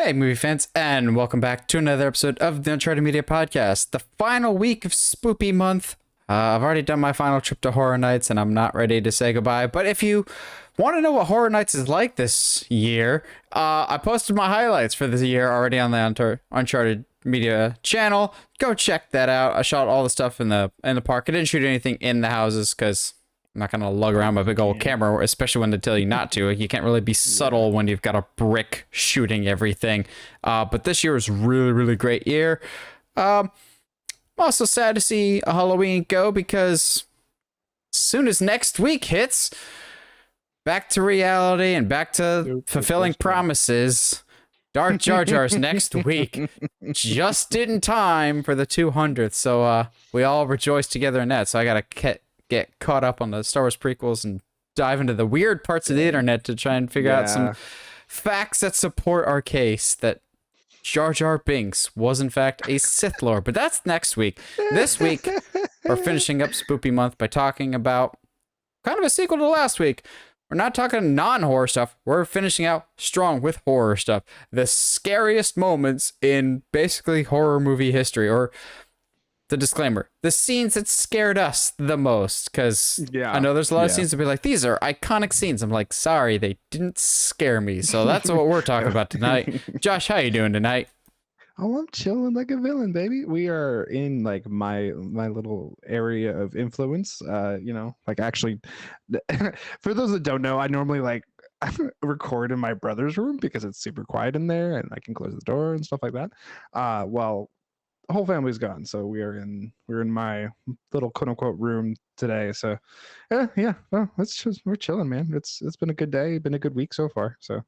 Hey, movie fans, and welcome back to another episode of the Uncharted Media Podcast. The final week of Spoopy Month. I've already done my final trip to Horror Nights, and I'm not ready to say goodbye. But if you want to know what Horror Nights is like this year, I posted my highlights for this year already on the Uncharted Media channel. Go check that out. I shot all the stuff in the park. I didn't shoot anything in the houses because I'm not going to lug around my big old camera, especially when they tell you not to. You can't really be subtle when you've got a brick shooting everything. But this year was really, really great year. I'm also sad to see a Halloween go because as soon as next week hits, back to reality and back to fulfilling promises. Dark Jar Jar's next week, just in time for the 200th. So we all rejoice together in that. So I got to get caught up on the Star Wars prequels and dive into the weird parts of the internet to try and figure out some facts that support our case that Jar Jar Binks was in fact a Sith Lord. But that's next week. This week, we're finishing up Spoopy Month by talking about kind of a sequel to last week. We're not talking non-horror stuff. We're finishing out strong with horror stuff. The scariest moments in basically horror movie history, or the disclaimer, the scenes that scared us the most, because I know there's a lot of scenes that be like, these are iconic scenes. I'm like, sorry, they didn't scare me. So that's what we're talking about tonight. Josh, how you doing tonight? Oh, I'm chilling like a villain, baby. We are in like my little area of influence. Actually, for those that don't know, I normally record in my brother's room because it's super quiet in there and I can close the door and stuff like that. Well, the whole family's gone, so we're in my little quote unquote room today. So well, we're chilling, man. It's been a good day, been a good week so far. So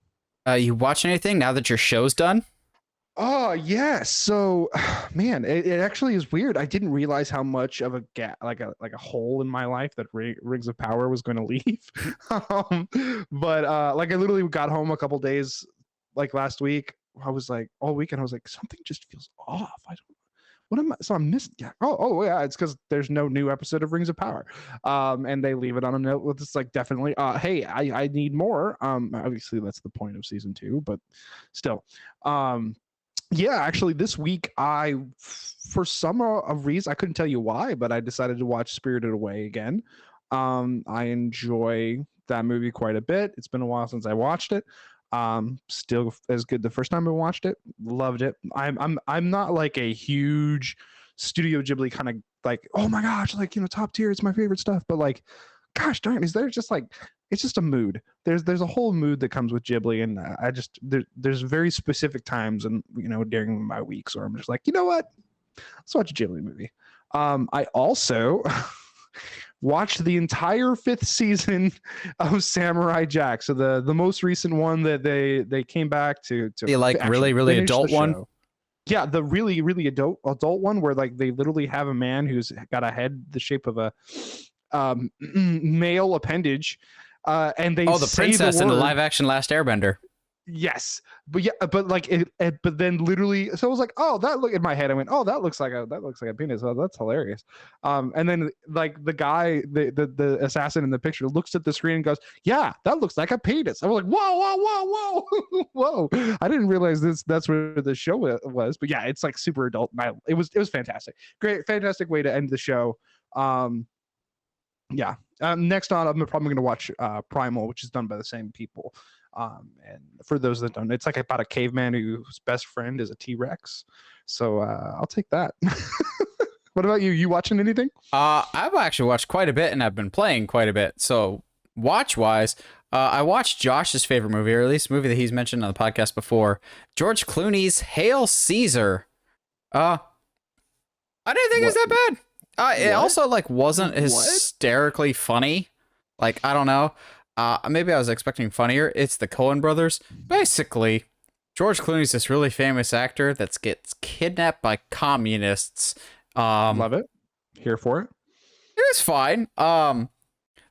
you watching anything now that your show's done? Oh yeah, so man, it actually is weird. I didn't realize how much of a gap, like a hole in my life that Rings of Power was going to leave. But I literally got home a couple days like last week. I was like all weekend. I was like, something just feels off. I don't. What am I? So I'm missing. Yeah. Oh yeah. It's because there's no new episode of Rings of Power. And they leave it on a note with this like definitely. Hey, I need more. Obviously that's the point of season 2, but still. Yeah, actually, this week for some reason, I couldn't tell you why, but I decided to watch Spirited Away again. I enjoy that movie quite a bit. It's been a while since I watched it. Still as good the first time I watched it. Loved it. I'm not like a huge Studio Ghibli kind of like, oh my gosh, like, top tier. It's my favorite stuff. But like, gosh darn, is there just like, it's just a mood. There's a whole mood that comes with Ghibli, and I just there's very specific times and during my weeks where I'm just like, you know what, let's watch a Ghibli movie. I also watched the entire 5th season of Samurai Jack, so the most recent one that they came back to the like really adult one. Yeah, the really adult one where like they literally have a man who's got a head the shape of a male appendage. And they the princess in the live action Last Airbender. Yes, but like but then literally, so I was like, oh, that look in my head. I went, oh, that looks like a penis. Oh, that's hilarious. And then like the guy, the assassin in the picture looks at the screen and goes, yeah, that looks like a penis. I was like, whoa, whoa. I didn't realize that's where the show was, but yeah, it's like super adult. It was fantastic. Great, fantastic way to end the show. Yeah. Next on, I'm probably going to watch Primal, which is done by the same people. And for those that don't, it's like about a caveman whose best friend is a T-Rex. So I'll take that. What about you? You watching anything? I've actually watched quite a bit, and I've been playing quite a bit. So watch-wise, I watched Josh's favorite movie, or at least a movie that he's mentioned on the podcast before, George Clooney's Hail Caesar. I didn't think it was that bad. It also like wasn't hysterically funny. Like, I don't know. Maybe I was expecting funnier. It's the Coen brothers. Basically, George Clooney's this really famous actor that gets kidnapped by communists. Love it. Here for it. It was fine.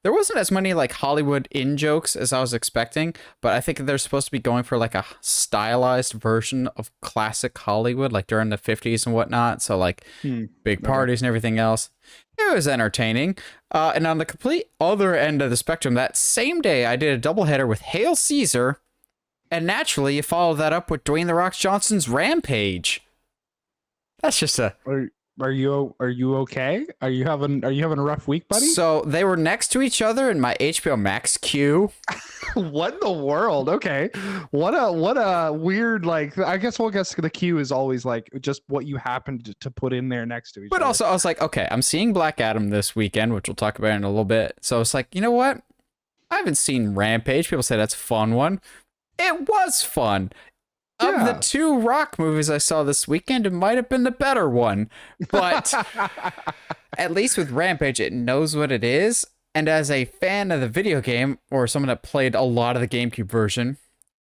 There wasn't as many like Hollywood in-jokes as I was expecting, but I think they're supposed to be going for like a stylized version of classic Hollywood, like during the 50s and whatnot. So like big parties and everything else. It was entertaining. And on the complete other end of the spectrum, that same day I did a doubleheader with Hail Caesar And naturally, you follow that up with Dwayne The Rock Johnson's Rampage. That's just a... Are you okay? Are you having a rough week, buddy? So they were next to each other in my HBO Max queue. What in the world? Okay. What a weird, like, I guess the queue is always like just what you happen to put in there next to each other. But also I was like, okay, I'm seeing Black Adam this weekend, which we'll talk about in a little bit. So it's like, you know what? I haven't seen Rampage. People say that's a fun one. It was fun. Of the two Rock movies I saw this weekend, it might have been the better one. But at least with Rampage, it knows what it is. And as a fan of the video game, or someone that played a lot of the GameCube version,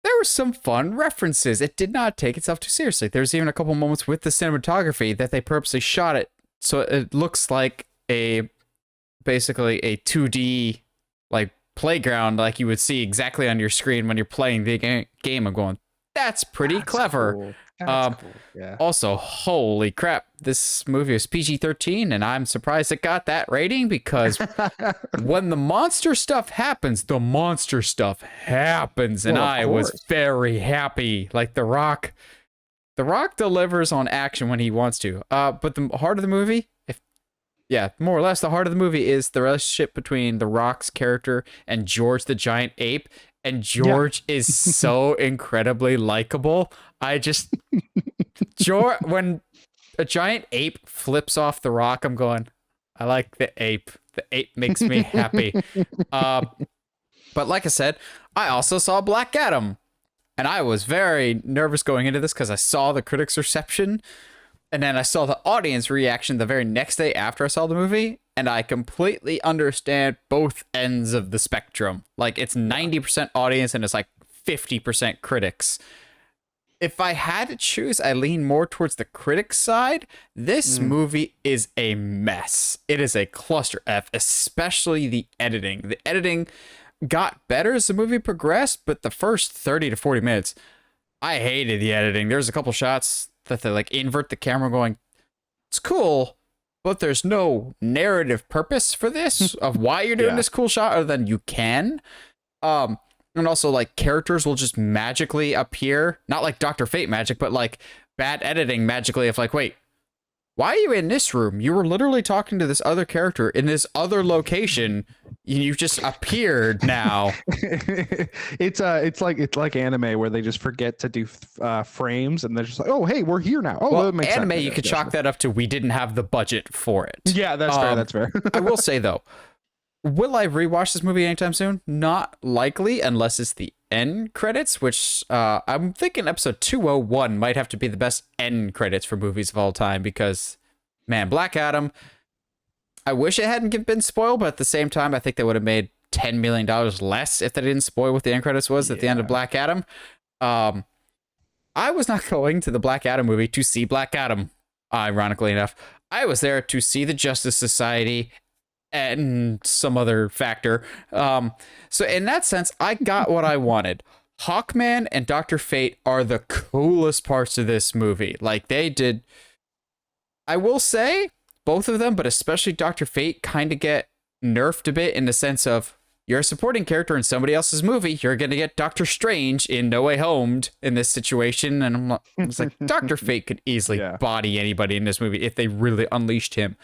there were some fun references. It did not take itself too seriously. There's even a couple moments with the cinematography that they purposely shot it so it looks like basically a 2D like playground, like you would see exactly on your screen when you're playing the game. I'm going, that's pretty clever. Cool. That's cool. Yeah. Also, holy crap, this movie is PG-13, and I'm surprised it got that rating because when the monster stuff happens, the monster stuff happens, and I was very happy. Like The Rock delivers on action when he wants to. But the heart of the movie, more or less, the heart of the movie is the relationship between The Rock's character and George the Giant Ape. And George is so incredibly likable. When a giant ape flips off The Rock, I'm going, I like the ape. The ape makes me happy. But like I said, I also saw Black Adam. And I was very nervous going into this because I saw the critics' reception. And then I saw the audience reaction the very next day after I saw the movie. And I completely understand both ends of the spectrum. Like, it's 90% audience and it's like 50% critics. If I had to choose, I lean more towards the critics side. This movie is a mess. It is a cluster F, especially the editing. The editing got better as the movie progressed, but the first 30 to 40 minutes, I hated the editing. There's a couple shots that they like invert the camera going, it's cool, but there's no narrative purpose for this of why you're doing this cool shot other than you can. And also, like, characters will just magically appear, not like Dr. Fate magic, but like bad editing magically of like, wait, why are you in this room? You were literally talking to this other character in this other location. You just appeared now. It's like anime where they just forget to do frames and they're just like, oh, hey, we're here now. Oh, well, that makes anime, sense. you could chalk that up to we didn't have the budget for it. Yeah, that's fair. That's fair. I will say though, will I rewatch this movie anytime soon? Not likely, unless it's the end credits, which I'm thinking episode 201 might have to be the best end credits for movies of all time because, man, Black Adam, I wish it hadn't been spoiled, but at the same time, I think they would have made $10 million less if they didn't spoil what the end credits was at the end of Black Adam. I was not going to the Black Adam movie to see Black Adam, ironically enough. I was there to see the Justice Society and some other factor. So in that sense, I got what I wanted. Hawkman and Dr. Fate are the coolest parts of this movie. Like, they did, I will say, both of them, but especially Dr. Fate, kind of get nerfed a bit in the sense of, you're a supporting character in somebody else's movie, you're going to get Doctor Strange in No Way Home in this situation. And I was like, Dr. Fate could easily body anybody in this movie if they really unleashed him.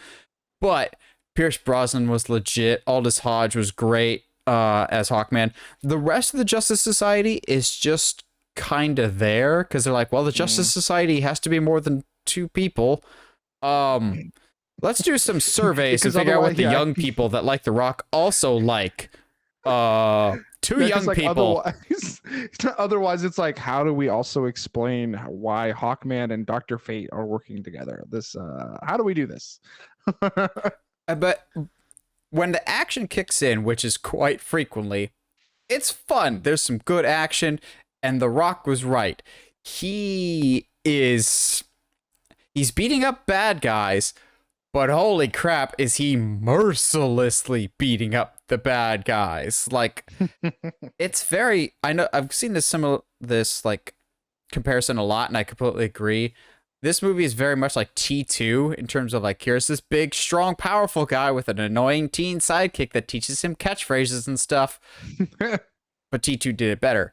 But Pierce Brosnan was legit. Aldous Hodge was great as Hawkman. The rest of the Justice Society is just kind of there because they're like, well, the Justice Society has to be more than two people. Let's do some surveys to figure out what the young people that like The Rock also like. Two young people. Otherwise, it's like, how do we also explain why Hawkman and Dr. Fate are working together? How do we do this? But when the action kicks in, which is quite frequently, it's fun. There's some good action, and The Rock was right. He's beating up bad guys, but holy crap, is he mercilessly beating up the bad guys. Like, it's very, I know I've seen this like comparison a lot, and I completely agree. This movie is very much like T2 in terms of like, here's this big, strong, powerful guy with an annoying teen sidekick that teaches him catchphrases and stuff. But T2 did it better.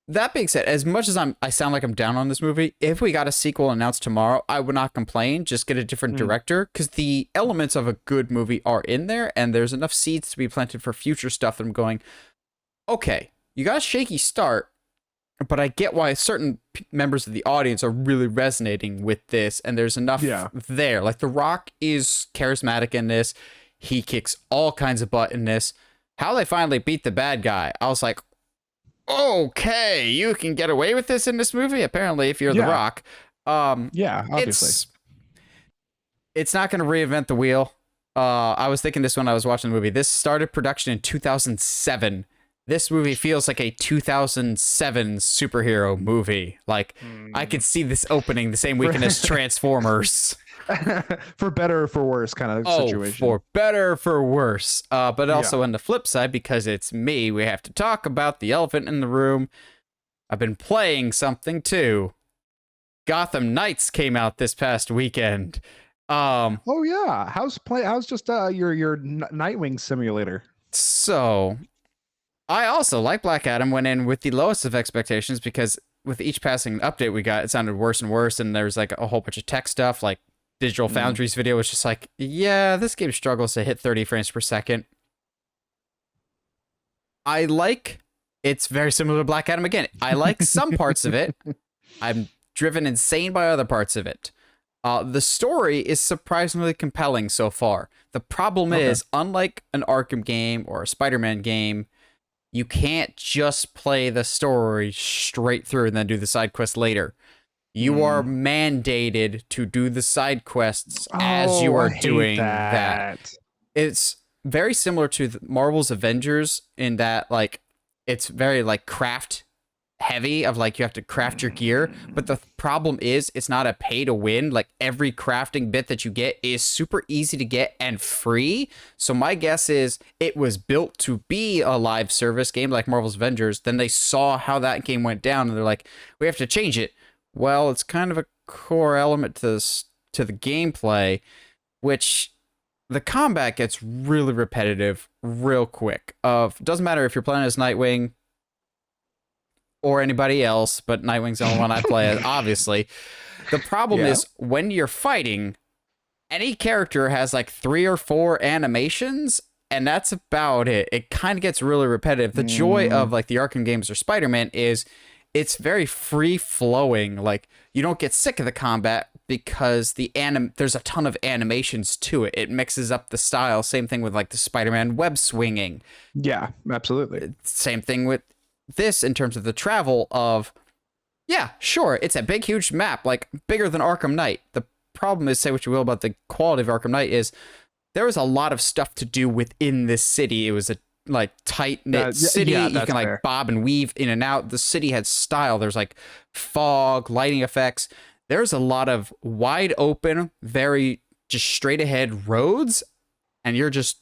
That being said, as much as I sound like I'm down on this movie, if we got a sequel announced tomorrow, I would not complain. Just get a different director, because the elements of a good movie are in there, and there's enough seeds to be planted for future stuff that I'm going, okay, you got a shaky start, but I get why certain members of the audience are really resonating with this, and there's enough there. Like, The Rock is charismatic in this. He kicks all kinds of butt in this. How they finally beat the bad guy, I was like, okay, you can get away with this in this movie, apparently, if you're The Rock. Obviously. It's not going to reinvent the wheel. I was thinking this when I was watching the movie. This started production in 2007. This movie feels like a 2007 superhero movie. Like, I could see this opening the same weekend as Transformers. For better or for worse kind of situation. For better or for worse. But also on the flip side, because it's me, we have to talk about the elephant in the room. I've been playing something too. Gotham Knights came out this past weekend. How's just your Nightwing simulator? So I also, like Black Adam, went in with the lowest of expectations, because with each passing update we got, it sounded worse and worse, and there's like a whole bunch of tech stuff. Like, Digital Foundry's video was just like, yeah, this game struggles to hit 30 frames per second. It's very similar to Black Adam again. I like some parts of it. I'm driven insane by other parts of it. The story is surprisingly compelling so far. The problem is, unlike an Arkham game or a Spider-Man game, you can't just play the story straight through and then do the side quest later. You are mandated to do the side quests as you are doing that. It's very similar to Marvel's Avengers in that, like, it's very, like, craft heavy, of like, you have to craft your gear. But the problem is, it's not a pay to win. Like, every crafting bit that you get is super easy to get and free. So my guess is it was built to be a live service game like Marvel's Avengers. Then they saw how that game went down, and they're like, we have to change it. Well, it's kind of a core element to the gameplay, which the combat gets really repetitive real quick. Doesn't matter if you're playing as Nightwing or anybody else, but Nightwing's the only one I play as, obviously. The problem is, when you're fighting, any character has like 3 or 4 animations, and that's about it. It kind of gets really repetitive. The joy of like the Arkham games or Spider-Man is, it's very free-flowing. Like, you don't get sick of the combat because there's a ton of animations to it. It mixes up the style. Same thing with like the Spider-Man web swinging. Yeah, absolutely. Same thing with this in terms of the travel of, yeah, sure, it's a big, huge map, like bigger than Arkham Knight. The problem is, say what you will about the quality of Arkham Knight, is there was a lot of stuff to do within this city. It was a like tight-knit city. You can like bob and weave in and out. The city had style. There's like fog, lighting effects. There's a lot of wide open, very just straight ahead roads, and you're just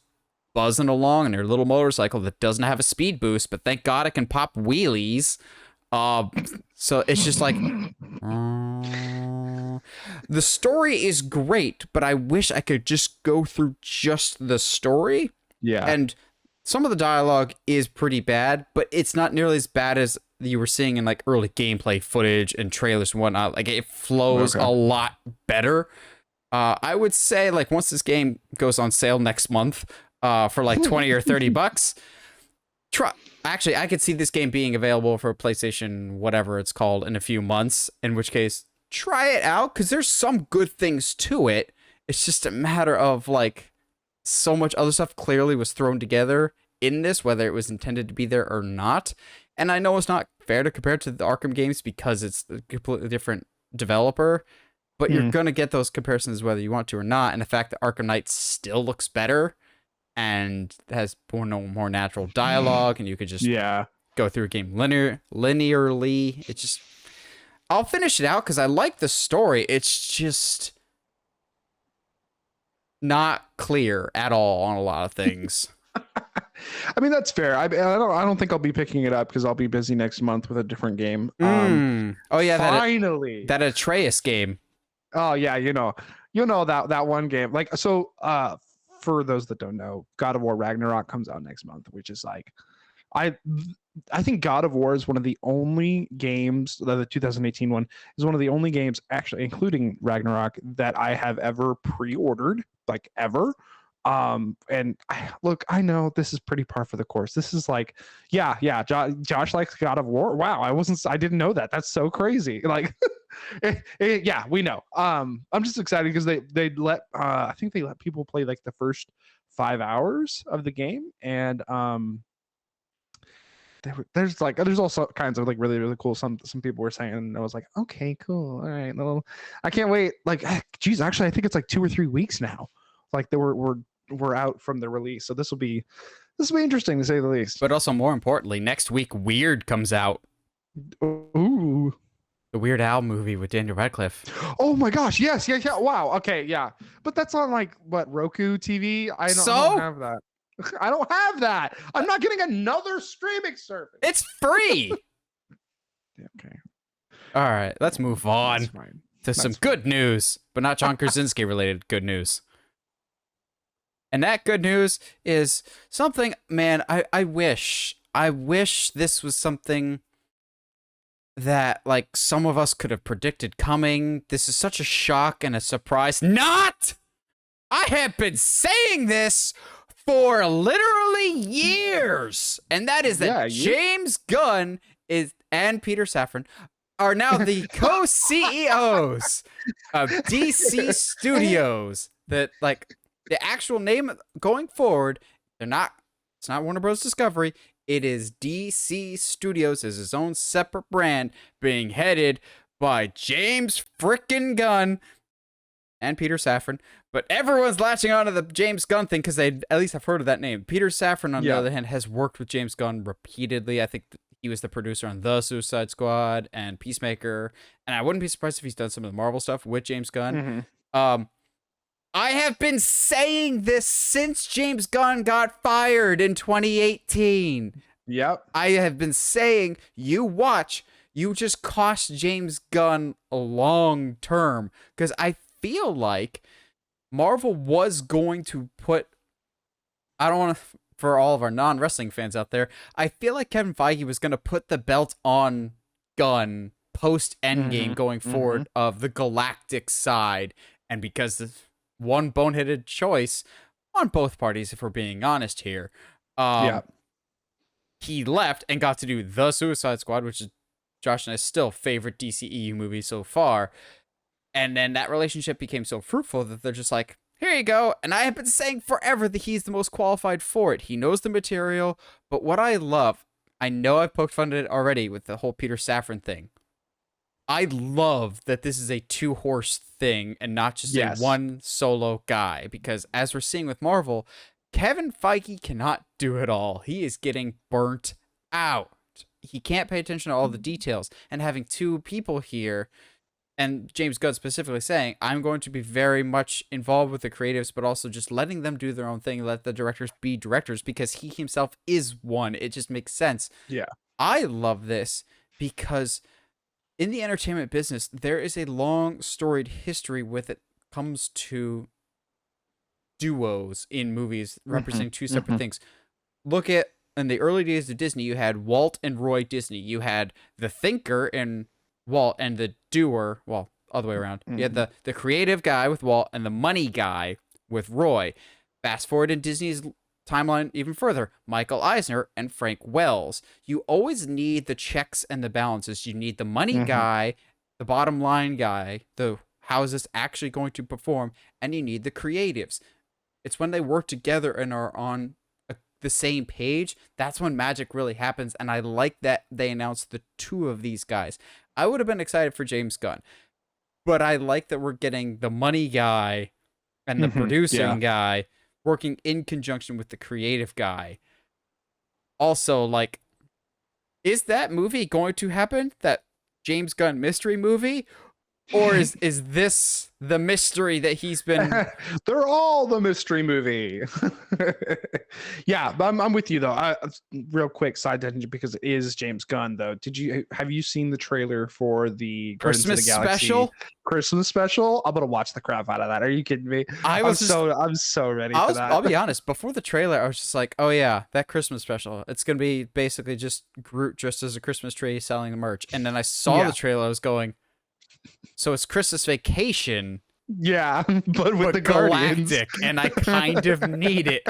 buzzing along in your little motorcycle that doesn't have a speed boost, but thank God it can pop wheelies. So it's just like, the story is great, but I wish I could just go through just the story. Yeah. And some of the dialogue is pretty bad, but it's not nearly as bad as you were seeing in like early gameplay footage and trailers and whatnot. Like, it flows a lot better. I would say, like, once this game goes on sale next month, for like 20 or 30 bucks, actually, I could see this game being available for PlayStation, whatever it's called, in a few months, in which case, try it out, because there's some good things to it. It's just a matter of, like, so much other stuff clearly was thrown together in this, whether it was intended to be there or not. And I know it's not fair to compare it to the Arkham games because it's a completely different developer, but you're going to get those comparisons whether you want to or not. And the fact that Arkham Knight still looks better and has more natural dialogue, and you could just go through a game linearly. It's just, I'll finish it out because I like the story. It's just not clear at all on a lot of things. I mean, that's fair. I don't think I'll be picking it up because I'll be busy next month with a different game. Oh yeah, finally that Atreus game. Oh yeah, you know that one game. Like, so for those that don't know, God of War Ragnarok comes out next month, which is like I I think God of War is one of the only games, the 2018 one is one of the only games, actually, including Ragnarok, that I have ever pre-ordered, like ever. And look, I know this is pretty par for the course. This is like, yeah, Josh likes God of War. Wow, I didn't know that. That's so crazy. Like, yeah, we know. I'm just excited because they let I think they let people play like the first 5 hours of the game, and there's also kinds of like really really cool, some people were saying, and I was like, okay, cool, all right, well, I can't wait. Like, geez, actually I think it's like 2 or 3 weeks now, like we're out from the release, so this will be interesting to say the least. But also, more importantly, next week Weird comes out. Ooh. The Weird Al movie with Daniel Radcliffe. Oh my gosh, yes, yeah, wow, okay, yeah, but that's on like what, Roku TV? I don't have that. I don't have that. I'm not getting another streaming service. It's free. Okay. All right, let's move on to some good news, but not John Krasinski related good news. And that good news is something, man, I wish this was something that like some of us could have predicted coming. This is such a shock and a surprise. Not! I have been saying this for literally years, and that is that James Gunn and Peter Safran are now the co-CEOs of DC Studios. That, like, the actual name going forward, it's not Warner Bros. Discovery. It is DC Studios as his own separate brand, being headed by James frickin' Gunn and Peter Safran. But everyone's latching onto the James Gunn thing because they at least have heard of that name. Peter Safran, on the other hand, has worked with James Gunn repeatedly. I think he was the producer on The Suicide Squad and Peacemaker. And I wouldn't be surprised if he's done some of the Marvel stuff with James Gunn. Mm-hmm. I have been saying this since James Gunn got fired in 2018. Yep. I have been saying, you just cost James Gunn a long term. Because I feel like Marvel was going to put, I don't want to, for all of our non-wrestling fans out there, I feel like Kevin Feige was going to put the belt on Gunn post-Endgame going forward of the galactic side. And because the one boneheaded choice on both parties, if we're being honest here, he left and got to do The Suicide Squad, which is Josh and I's still favorite DCEU movie so far. And then that relationship became so fruitful that they're just like, here you go. And I have been saying forever that he's the most qualified for it. He knows the material. But what I love, I know I've poked fun at it already with the whole Peter Safran thing. I love that this is a two-horse thing and not just a one solo guy. Because as we're seeing with Marvel, Kevin Feige cannot do it all. He is getting burnt out. He can't pay attention to all the details. And having two people here, and James Gunn specifically saying, I'm going to be very much involved with the creatives, but also just letting them do their own thing, let the directors be directors, because he himself is one. It just makes sense. Yeah. I love this because in the entertainment business, there is a long storied history with it comes to duos in movies representing two separate things. Look at, in the early days of Disney, you had Walt and Roy Disney. You had the thinker in Walt and the doer, well, other way around. You had the creative guy with Walt and the money guy with Roy. Fast forward in Disney's timeline even further, Michael Eisner and Frank Wells. You always need the checks and the balances. You need the money guy, the bottom line guy, the how is this actually going to perform, and you need the creatives. It's when they work together and are on the same page, that's when magic really happens, and I like that they announced the two of these guys. I would have been excited for James Gunn, but I like that we're getting the money guy and the producing guy working in conjunction with the creative guy. Also, like, is that movie going to happen? That James Gunn mystery movie? Or is this the mystery that he's been? They're all the mystery movie. Yeah, but I'm with you though. Real quick side tangent because it is James Gunn though. Have you seen the trailer for the Guardians of the Christmas Galaxy special? Christmas special? I'm gonna watch the crap out of that. Are you kidding me? I was just I'm so ready for that. I'll be honest, before the trailer, I was just like, oh yeah, that Christmas special. It's gonna be basically just Groot dressed as a Christmas tree selling the merch. And then I saw Yeah. the trailer, I was going, so it's Christmas Vacation, Yeah, but with but the Guardians. galactic, and I kind of need it.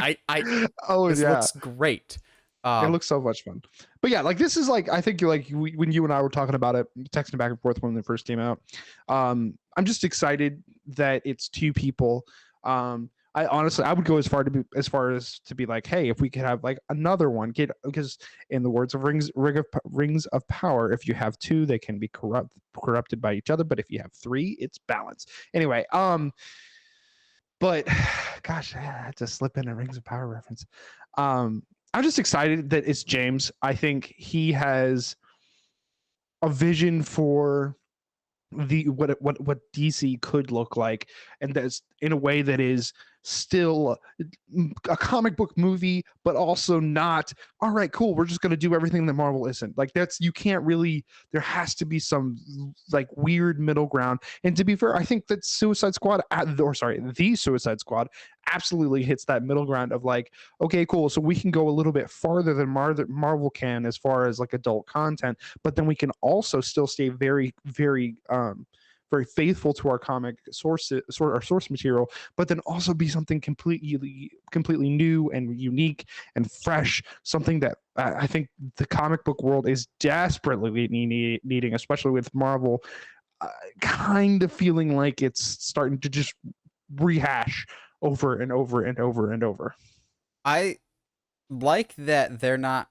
Oh This yeah, looks great. it looks so much fun. But yeah, like this is like I think like when you and I were talking about it, texting back and forth when it first came out. I'm just excited that it's two people. I honestly I would go as far as to be like, hey, if we could have like another one, because in the words of Rings of Power, if you have two, they can be corrupted by each other, but if you have three, it's balance. Anyway, but gosh, I had to slip in a Rings of Power reference. I'm just excited that it's James. I think he has a vision for what DC could look like, and that's in a way that is still a comic book movie, but also not. All right, cool. We're just gonna do everything that Marvel isn't. Like that's you can't really. There has to be some like weird middle ground. And to be fair, I think that the Suicide Squad absolutely hits that middle ground of like, okay, cool. So we can go a little bit farther than Marvel can as far as like adult content, but then we can also still stay very, very very faithful to our comic our source material, but then also be something completely new and unique and fresh, something that I think the comic book world is desperately needing, especially with Marvel kind of feeling like it's starting to just rehash over and over and over and over. I like that they're not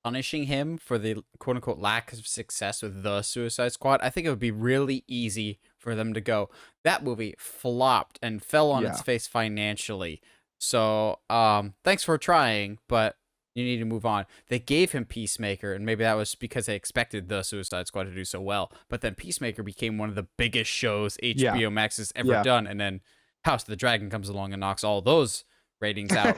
punishing him for the quote unquote lack of success with the Suicide Squad. I think it would be really easy for them to go, that movie flopped and fell on its face financially. So thanks for trying, but you need to move on. They gave him Peacemaker, and maybe that was because they expected the Suicide Squad to do so well. But then Peacemaker became one of the biggest shows HBO Max has ever done, and then House of the Dragon comes along and knocks all those ratings out.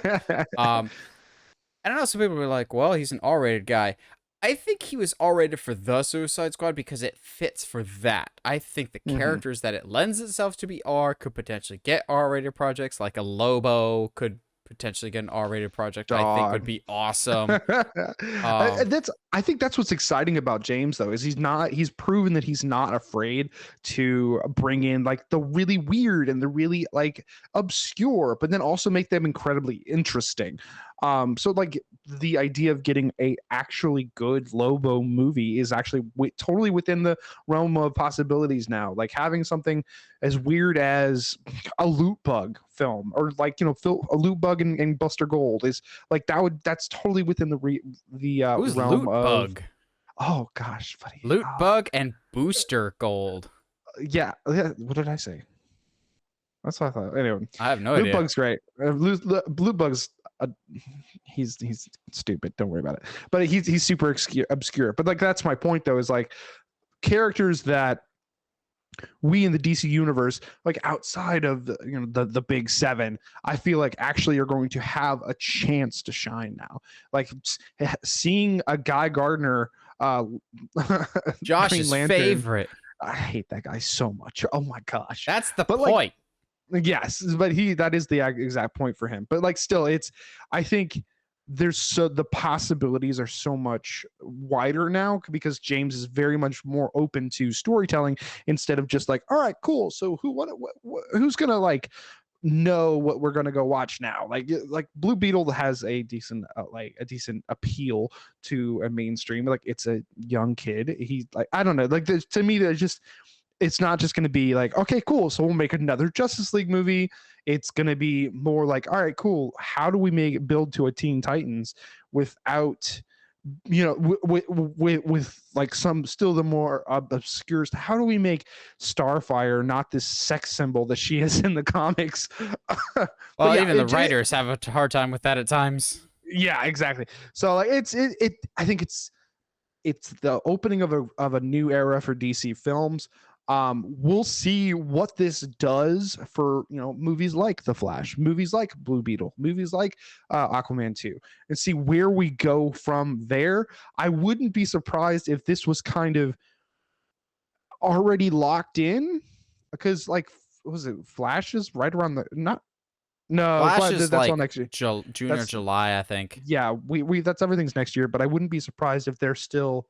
I don't know, some people were like, well, he's an R-rated guy. I think he was R-rated for the Suicide Squad because it fits for that. I think the characters that it lends itself to be R could potentially get R-rated projects, like a Lobo could potentially get an R-rated project. I think would be awesome. I think that's what's exciting about James though, is he's proven that he's not afraid to bring in like the really weird and the really like obscure, but then also make them incredibly interesting. So like the idea of getting a actually good Lobo movie is actually totally within the realm of possibilities now. Like having something as weird as a loot bug film, or like, you know, a loot bug and Buster Gold is like that's totally within the Who's realm Loot of Bug? Oh gosh, buddy. Loot Bug and Booster Gold. Yeah. What did I say? That's what I thought. Anyway, I have no idea. Loot Bug's great. Loot Bug's he's stupid. Don't worry about it. But he's super obscure. But like that's my point though, is like characters that we in the DC universe, like outside of the big seven, I feel like actually are going to have a chance to shine now. Like seeing a Guy Gardner, Josh's favorite. I hate that guy so much. Oh my gosh, that's the point. Yes, but that is the exact point for him. But like still, I think the possibilities are so much wider now because James is very much more open to storytelling instead of just like, all right, cool. So who's gonna like know what we're gonna go watch now? Like Blue Beetle has a decent appeal to a mainstream. Like it's a young kid. He's like, I don't know. Like to me, it's not just going to be like, okay, cool. So we'll make another Justice League movie. It's going to be more like, all right, cool. How do we build to a Teen Titans without, with like some still the more obscure? How do we make Starfire not this sex symbol that she is in the comics? Well, even the writers have a hard time with that at times. Yeah, exactly. So like I think it's the opening of a new era for DC films. We'll see what this does for, movies like The Flash, movies like Blue Beetle, movies like Aquaman 2, and see where we go from there. I wouldn't be surprised if this was kind of already locked in, because like, what was it, Flash is right around the not no Flash is that's all like next year. June or That's July, I think. Yeah, we that's everything's next year, but I wouldn't be surprised if they're still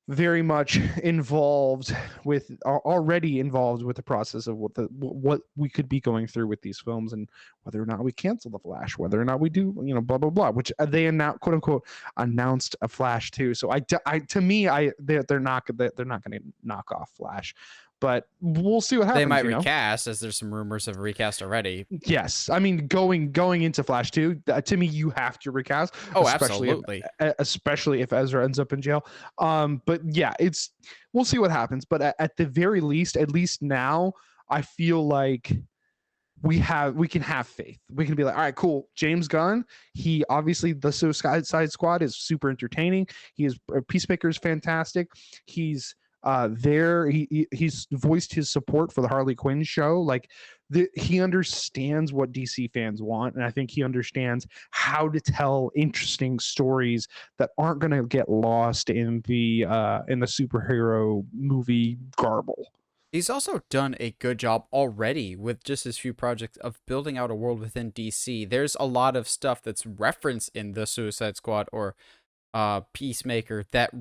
very much involved with, already involved with the process of what we could be going through with these films, and whether or not we cancel the Flash, whether or not we do, blah blah blah, which they announced, quote unquote, announced a Flash too. So to me, they're not going to knock off Flash, but we'll see what happens. They might recast, as there's some rumors of a recast already. Yes, I mean, going into Flash 2, to me, you have to recast. Oh, absolutely. Especially if Ezra ends up in jail. But yeah, we'll see what happens. But at the very least, at least now, I feel like we can have faith. We can be like, all right, cool. James Gunn, he obviously, the Suicide Squad is super entertaining. Peacemaker is fantastic. He's he's voiced his support for the Harley Quinn show. Like, he understands what DC fans want, and I think he understands how to tell interesting stories that aren't going to get lost in the superhero movie garble. He's also done a good job already with just his few projects of building out a world within DC. There's a lot of stuff that's referenced in the Suicide Squad or Peacemaker that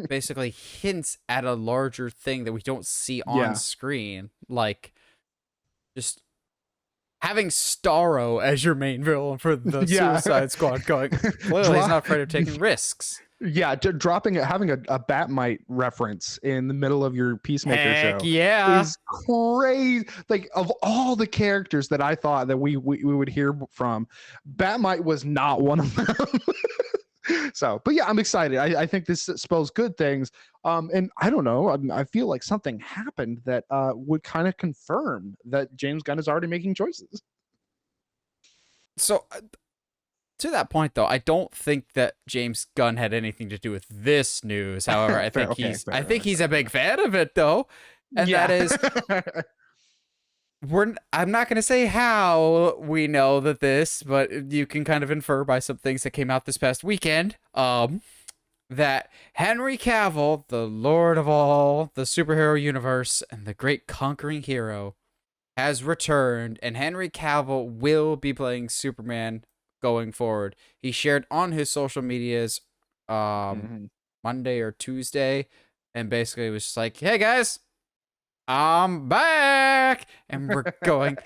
basically hints at a larger thing that we don't see on screen, like just having Starro as your main villain for the Suicide Squad. Going, clearly he's not afraid of taking risks. Yeah, having a Batmite reference in the middle of your Peacemaker show, is crazy. Like, of all the characters that I thought that we would hear from, Batmite was not one of them. So, but yeah, I'm excited. I think this spells good things. And I don't know. I feel like something happened that would kind of confirm that James Gunn is already making choices. So, to that point, though, I don't think that James Gunn had anything to do with this news. However, I think he's a big fan of it, though, and that is. I'm not going to say how we know but you can kind of infer by some things that came out this past weekend, that Henry Cavill, the Lord of all the superhero universe and the great conquering hero, has returned, and Henry Cavill will be playing Superman going forward. He shared on his social medias Monday or Tuesday, and basically was just like, hey guys, I'm back, and we're going.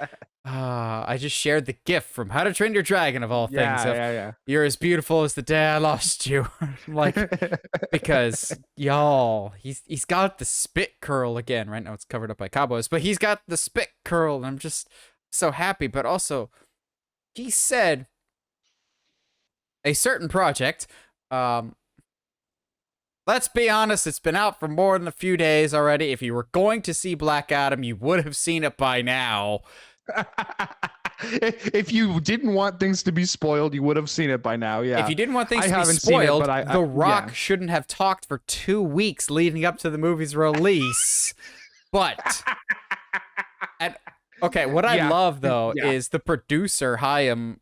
I just shared the GIF from How to Train Your Dragon, of all things. You're as beautiful as the day I lost you. Like, because y'all, he's got the spit curl again. Right now it's covered up by cowboys, but he's got the spit curl, and I'm just so happy. But also, he said a certain project. Let's be honest, it's been out for more than a few days already. If you were going to see Black Adam, you would have seen it by now. If you didn't want things to be spoiled, you would have seen it by now. Yeah. If you didn't want things to be spoiled, The Rock shouldn't have talked for 2 weeks leading up to the movie's release. But, okay, what I love, though, is the producer, Hiram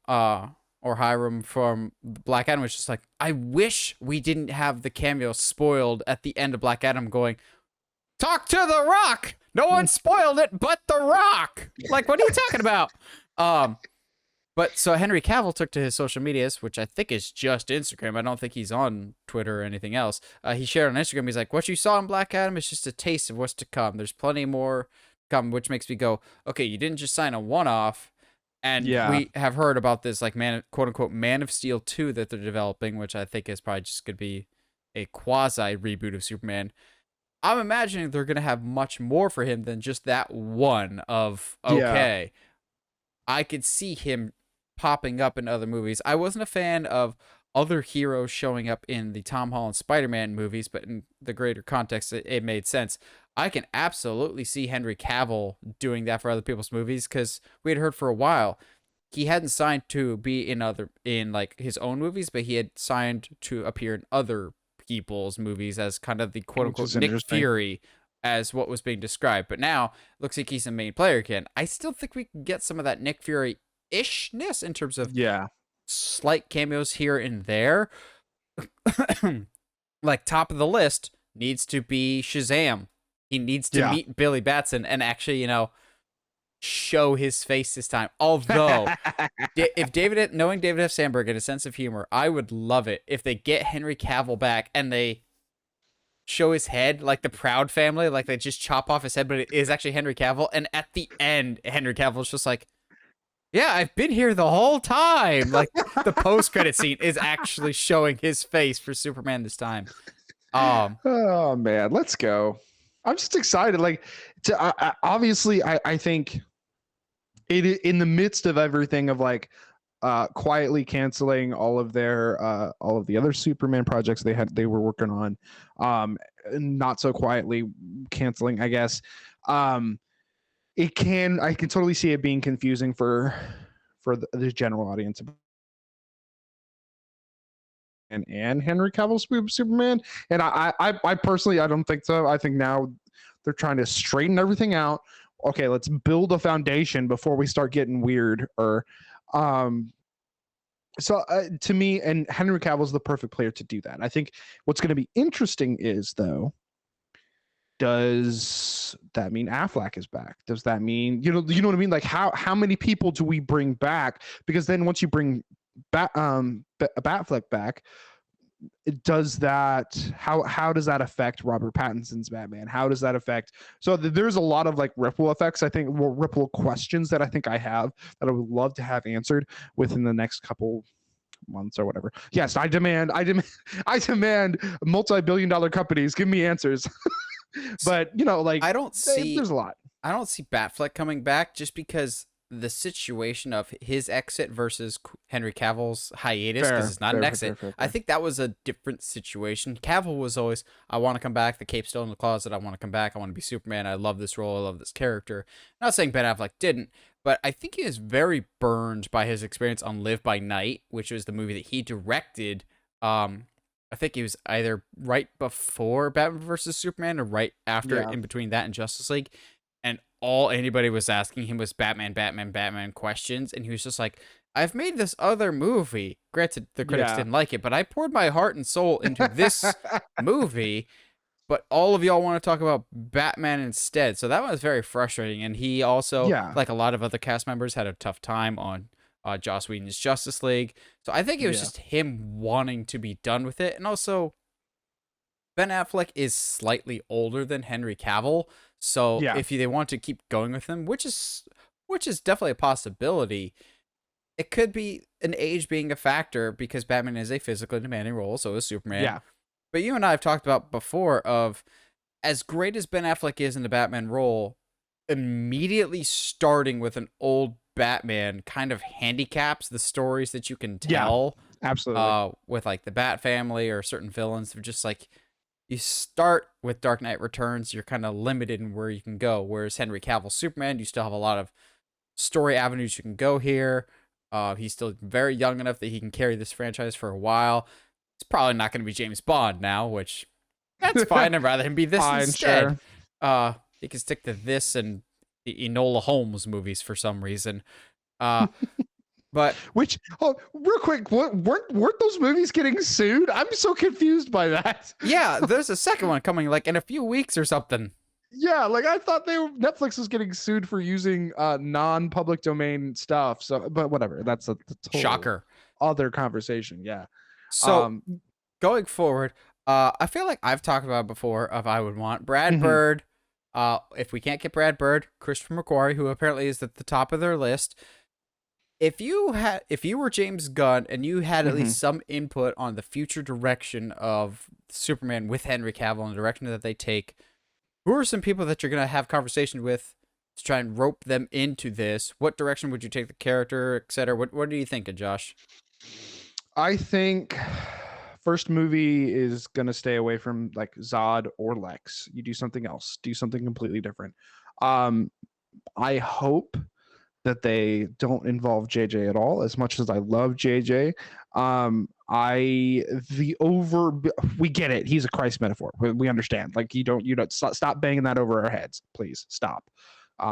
from Black Adam, was just like, I wish we didn't have the cameo spoiled at the end of Black Adam going, talk to The Rock! No one spoiled it but The Rock! Like, what are you talking about? But so Henry Cavill took to his social medias, which I think is just Instagram. I don't think he's on Twitter or anything else. He shared on Instagram, he's like, what you saw in Black Adam is just a taste of what's to come. There's plenty more to come, which makes me go, okay, you didn't just sign a one-off. And we have heard about this, like, quote-unquote, Man of Steel 2 that they're developing, which I think is probably just going to be a quasi-reboot of Superman. I'm imagining they're going to have much more for him than just that one of, okay, I could see him popping up in other movies. I wasn't a fan of other heroes showing up in the Tom Holland Spider-Man movies, but in the greater context, it made sense. I can absolutely see Henry Cavill doing that for other people's movies, because we had heard for a while he hadn't signed to be in like his own movies, but he had signed to appear in other people's movies as kind of the quote unquote Nick Fury as what was being described. But now looks like he's a main player again. I still think we can get some of that Nick Fury ishness in terms of Yeah. slight cameos here and there. Like top of the list needs to be Shazam. He needs to meet Billy Batson and actually, show his face this time. Although, if knowing David F. Sandberg and a sense of humor, I would love it if they get Henry Cavill back and they show his head like the Proud Family, like they just chop off his head, but it is actually Henry Cavill. And at the end, Henry Cavill's just like, yeah, I've been here the whole time. Like the post-credit scene is actually showing his face for Superman this time. Oh man, let's go. I'm just excited. Like, obviously, I think it in the midst of everything of like quietly canceling all of the other Superman projects they were working on, not so quietly canceling, I guess. I can totally see it being confusing for the general audience. And Henry Cavill's Superman, and I personally, I don't think so. I think now they're trying to straighten everything out. Okay, let's build a foundation before we start getting weird. So to me, and Henry Cavill's the perfect player to do that. I think what's going to be interesting is, though, does that mean Affleck is back? Does that mean you know what I mean? Like how many people do we bring back? Because then once you bring Batfleck back, does that how does that affect Robert Pattinson's Batman? How does that affect? So there's a lot of like ripple effects. I think ripple questions that I think I have that I would love to have answered within the next couple months or whatever. Yes, I demand multi-billion-dollar companies give me answers. But like there's a lot. I don't see Batfleck coming back just because the situation of his exit versus Henry Cavill's hiatus, because it's not an exit. Fair. I think that was a different situation. Cavill was always, I want to come back. The cape's still in the closet. I want to come back. I want to be Superman. I love this role. I love this character. I'm not saying Ben Affleck didn't, but I think he is very burned by his experience on Live by Night, which was the movie that he directed. I think it was either right before Batman versus Superman or right after, in between that and Justice League. And all anybody was asking him was Batman questions. And he was just like, I've made this other movie. Granted, the critics didn't like it, but I poured my heart and soul into this movie. But all of y'all want to talk about Batman instead. So that was very frustrating. And he also, like a lot of other cast members, had a tough time on Joss Whedon's Justice League. So I think it was just him wanting to be done with it. And also, Ben Affleck is slightly older than Henry Cavill. So if they want to keep going with him, which is definitely a possibility, it could be an age being a factor because Batman is a physically demanding role, so is Superman. Yeah. But you and I have talked about before of as great as Ben Affleck is in the Batman role, immediately starting with an old Batman kind of handicaps the stories that you can tell. Yeah, absolutely. With like the Bat family or certain villains. They're just like, you start with Dark Knight Returns, you're kind of limited in where you can go. Whereas Henry Cavill Superman, you still have a lot of story avenues you can go here. He's still very young enough that he can carry this franchise for a while. It's probably not going to be James Bond now, which that's fine. I'd rather him be this instead. Sure. He can stick to this and the Enola Holmes movies for some reason. But real quick, weren't those movies getting sued? I'm so confused by that. Yeah, there's a second one coming like in a few weeks or something. Yeah, like I thought Netflix was getting sued for using non-public domain stuff. So, but whatever, that's a total shocker. Other conversation. Yeah. So going forward, I feel like I've talked about before of I would want Brad Bird. If we can't get Brad Bird, Christopher McQuarrie, who apparently is at the top of their list. If you were James Gunn and you had at least some input on the future direction of Superman with Henry Cavill and the direction that they take, who are some people that you're going to have conversations with to try and rope them into this? What direction would you take the character, etc.? What do you think, Josh? I think first movie is going to stay away from like Zod or Lex. You do something else. Do something completely different. I hope that they don't involve JJ at all. As much as I love JJ, we get it. He's a Christ metaphor. We understand. Like you don't stop banging that over our heads, please stop.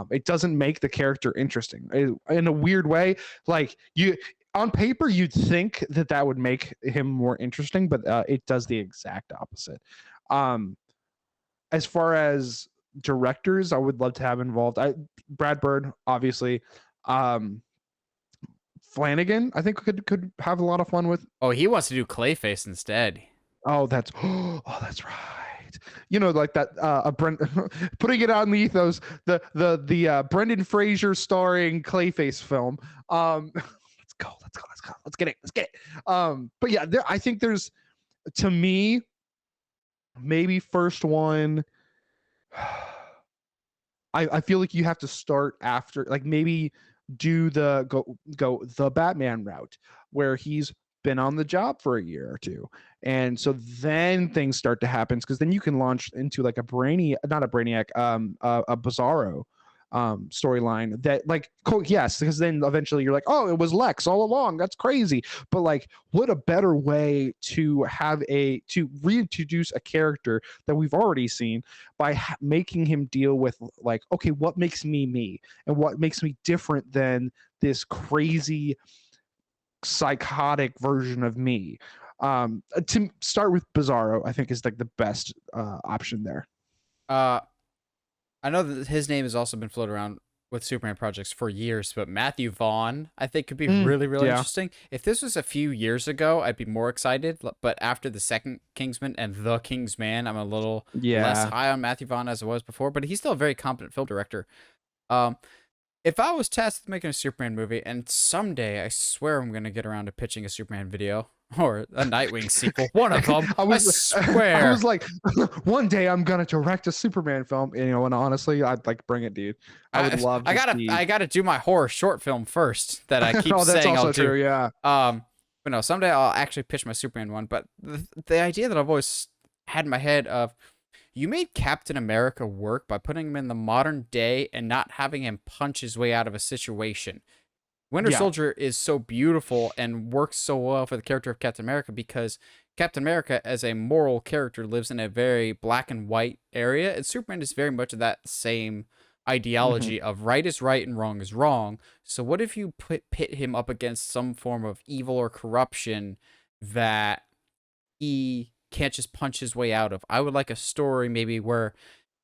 It doesn't make the character interesting in a weird way. Like you on paper, you'd think that would make him more interesting, but it does the exact opposite. As far as directors, I would love to have involved. Brad Bird, obviously. Um, Flanagan, I think could have a lot of fun with. Oh, he wants to do Clayface instead. Oh, that's right. You know, like that. Putting it on the ethos, the Brendan Fraser starring Clayface film. Let's go. Let's get it. But yeah, I think there's, to me, maybe first one. I feel like you have to start after, like maybe do go the Batman route where he's been on the job for a year or two, and so then things start to happen, because then you can launch into like a Bizarro storyline that, like, yes, because then eventually you're like, oh, it was Lex all along. That's crazy. But like, what a better way to reintroduce a character that we've already seen by making him deal with, like, okay, what makes me, and what makes me different than this crazy psychotic version of me. To start with Bizarro, I think is like the best option there. I know that his name has also been floated around with Superman projects for years, but Matthew Vaughn, I think, could be really interesting. If this was a few years ago, I'd be more excited. But after the second Kingsman and the Kingsman, I'm a little less high on Matthew Vaughn as I was before. But he's still a very competent film director. If I was tasked with making a Superman movie, and someday I swear I'm going to get around to pitching a Superman video or a Nightwing sequel, one of them, I swear. I was like, one day I'm going to direct a Superman film. And, and honestly, I'd like bring it, dude. I would love to I gotta do my horror short film first that I keep saying I'll do. True, yeah. But no, someday I'll actually pitch my Superman one. But the idea that I've always had in my head of, you made Captain America work by putting him in the modern day and not having him punch his way out of a situation. Winter Soldier is so beautiful and works so well for the character of Captain America because Captain America, as a moral character, lives in a very black and white area, and Superman is very much of that same ideology of right is right and wrong is wrong. So what if you pit him up against some form of evil or corruption that he can't just punch his way out of? I would like a story maybe where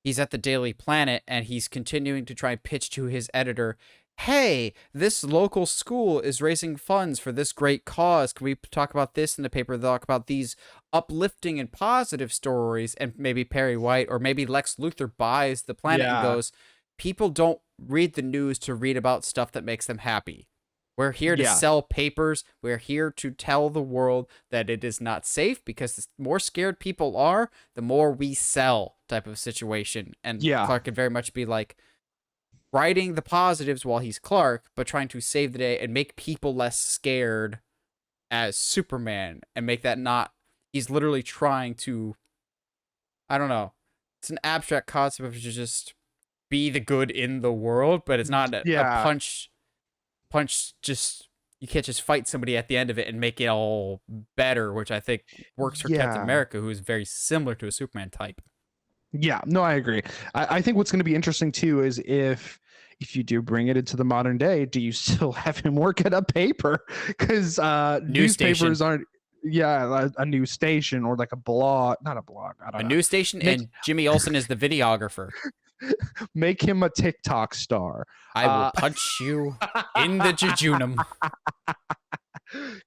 he's at the Daily Planet and he's continuing to try and pitch to his editor, hey, this local school is raising funds for this great cause. Can we talk about this in the paper? Talk about these uplifting and positive stories. And maybe Perry White or maybe Lex Luthor buys the Planet and goes, people don't read the news to read about stuff that makes them happy. We're here to sell papers. We're here to tell the world that it is not safe, because the more scared people are, the more we sell, type of situation. And Clark could very much be like writing the positives while he's Clark, but trying to save the day and make people less scared as Superman, and make that not, he's literally trying to, I don't know, it's an abstract concept of just be the good in the world, but it's not a punch, just, you can't just fight somebody at the end of it and make it all better, which I think works for Captain America, who is very similar to a Superman type. Yeah, no, I agree. I think what's going to be interesting too is if you do bring it into the modern day, do you still have him work at a paper? Because newspapers aren't. Yeah, a news station or like a blog, not a blog. I don't know. A news station, and Jimmy Olsen is the videographer. Make him a TikTok star. I will punch you in the jejunum.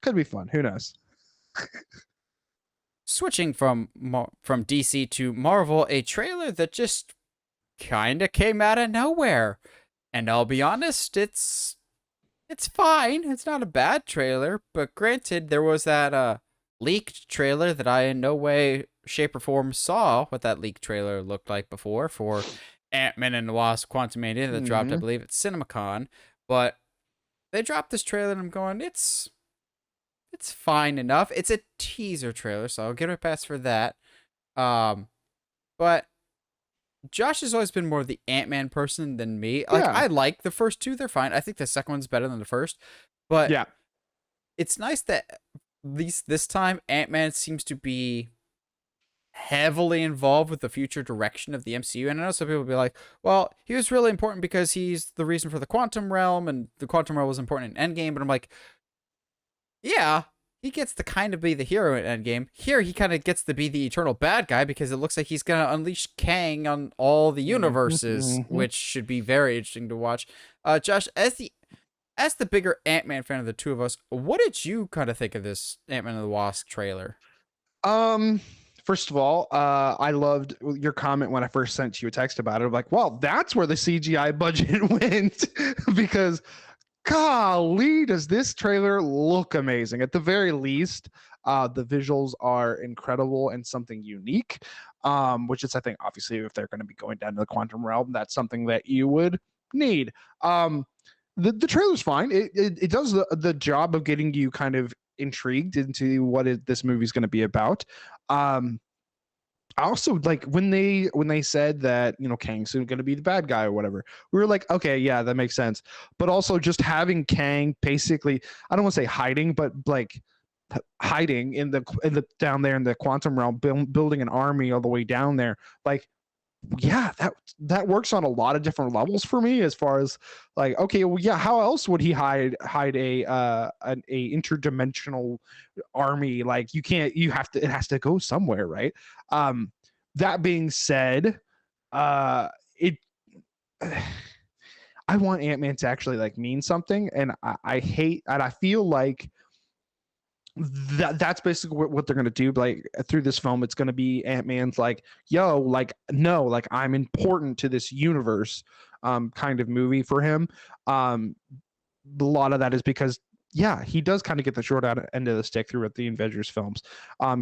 Could be fun. Who knows? Switching from DC to Marvel, a trailer that just kind of came out of nowhere. And I'll be honest, it's fine. It's not a bad trailer, but granted, there was that leaked trailer that I in no way, shape, or form saw what that leaked trailer looked like before for Ant-Man and the Wasp Quantumania that dropped, I believe, at CinemaCon. But they dropped this trailer and I'm going, it's fine enough. It's a teaser trailer, so I'll give it a pass for that. But Josh has always been more of the Ant-Man person than me. Like, Yeah, I like the first two; they're fine. I think the second one's better than the first, but yeah. it's nice that at least this time Ant-Man seems to be heavily involved with the future direction of the MCU. And I know some people will be like, well, he was really important because he's the reason for the quantum realm, and the quantum realm was important in Endgame. But I'm like, yeah, he gets to kind of be the hero in Endgame. Here, he kind of gets to be the eternal bad guy because it looks like he's going to unleash Kang on all the universes, Mhm. which should be very interesting to watch. Josh, as the bigger Ant-Man fan of the two of us, what did you kind of think of this Ant-Man and the Wasp trailer? Um, First of all, I loved your comment when I first sent you a text about it. I'm like, well, that's where the CGI budget went because golly, does this trailer look amazing? At the very least, the visuals are incredible and something unique. Which is, I think, obviously, if they're going to be going down to the quantum realm, that's something that you would need. The trailer's fine. It does the job of getting you kind of intrigued into this movie's going to be about. Um, I also like when they said that Kang's going to be the bad guy or whatever. We were like, okay, yeah, that makes sense. But also just having Kang basically, I don't want to say hiding, but like hiding in the down there in the quantum realm, building an army all the way down there, like yeah, that works on a lot of different levels for me as far as like, okay, well, yeah, how else would he hide a interdimensional army? Like it has to go somewhere, right? That being said, it I want Ant-Man to actually like mean something, and I hate and I feel like that's basically what they're gonna do. Like through this film, it's gonna be Ant-Man's like, yo, like no, like I'm important to this universe, kind of movie for him. A lot of that is because yeah, he does kind of get the short end of the stick throughout the Avengers films.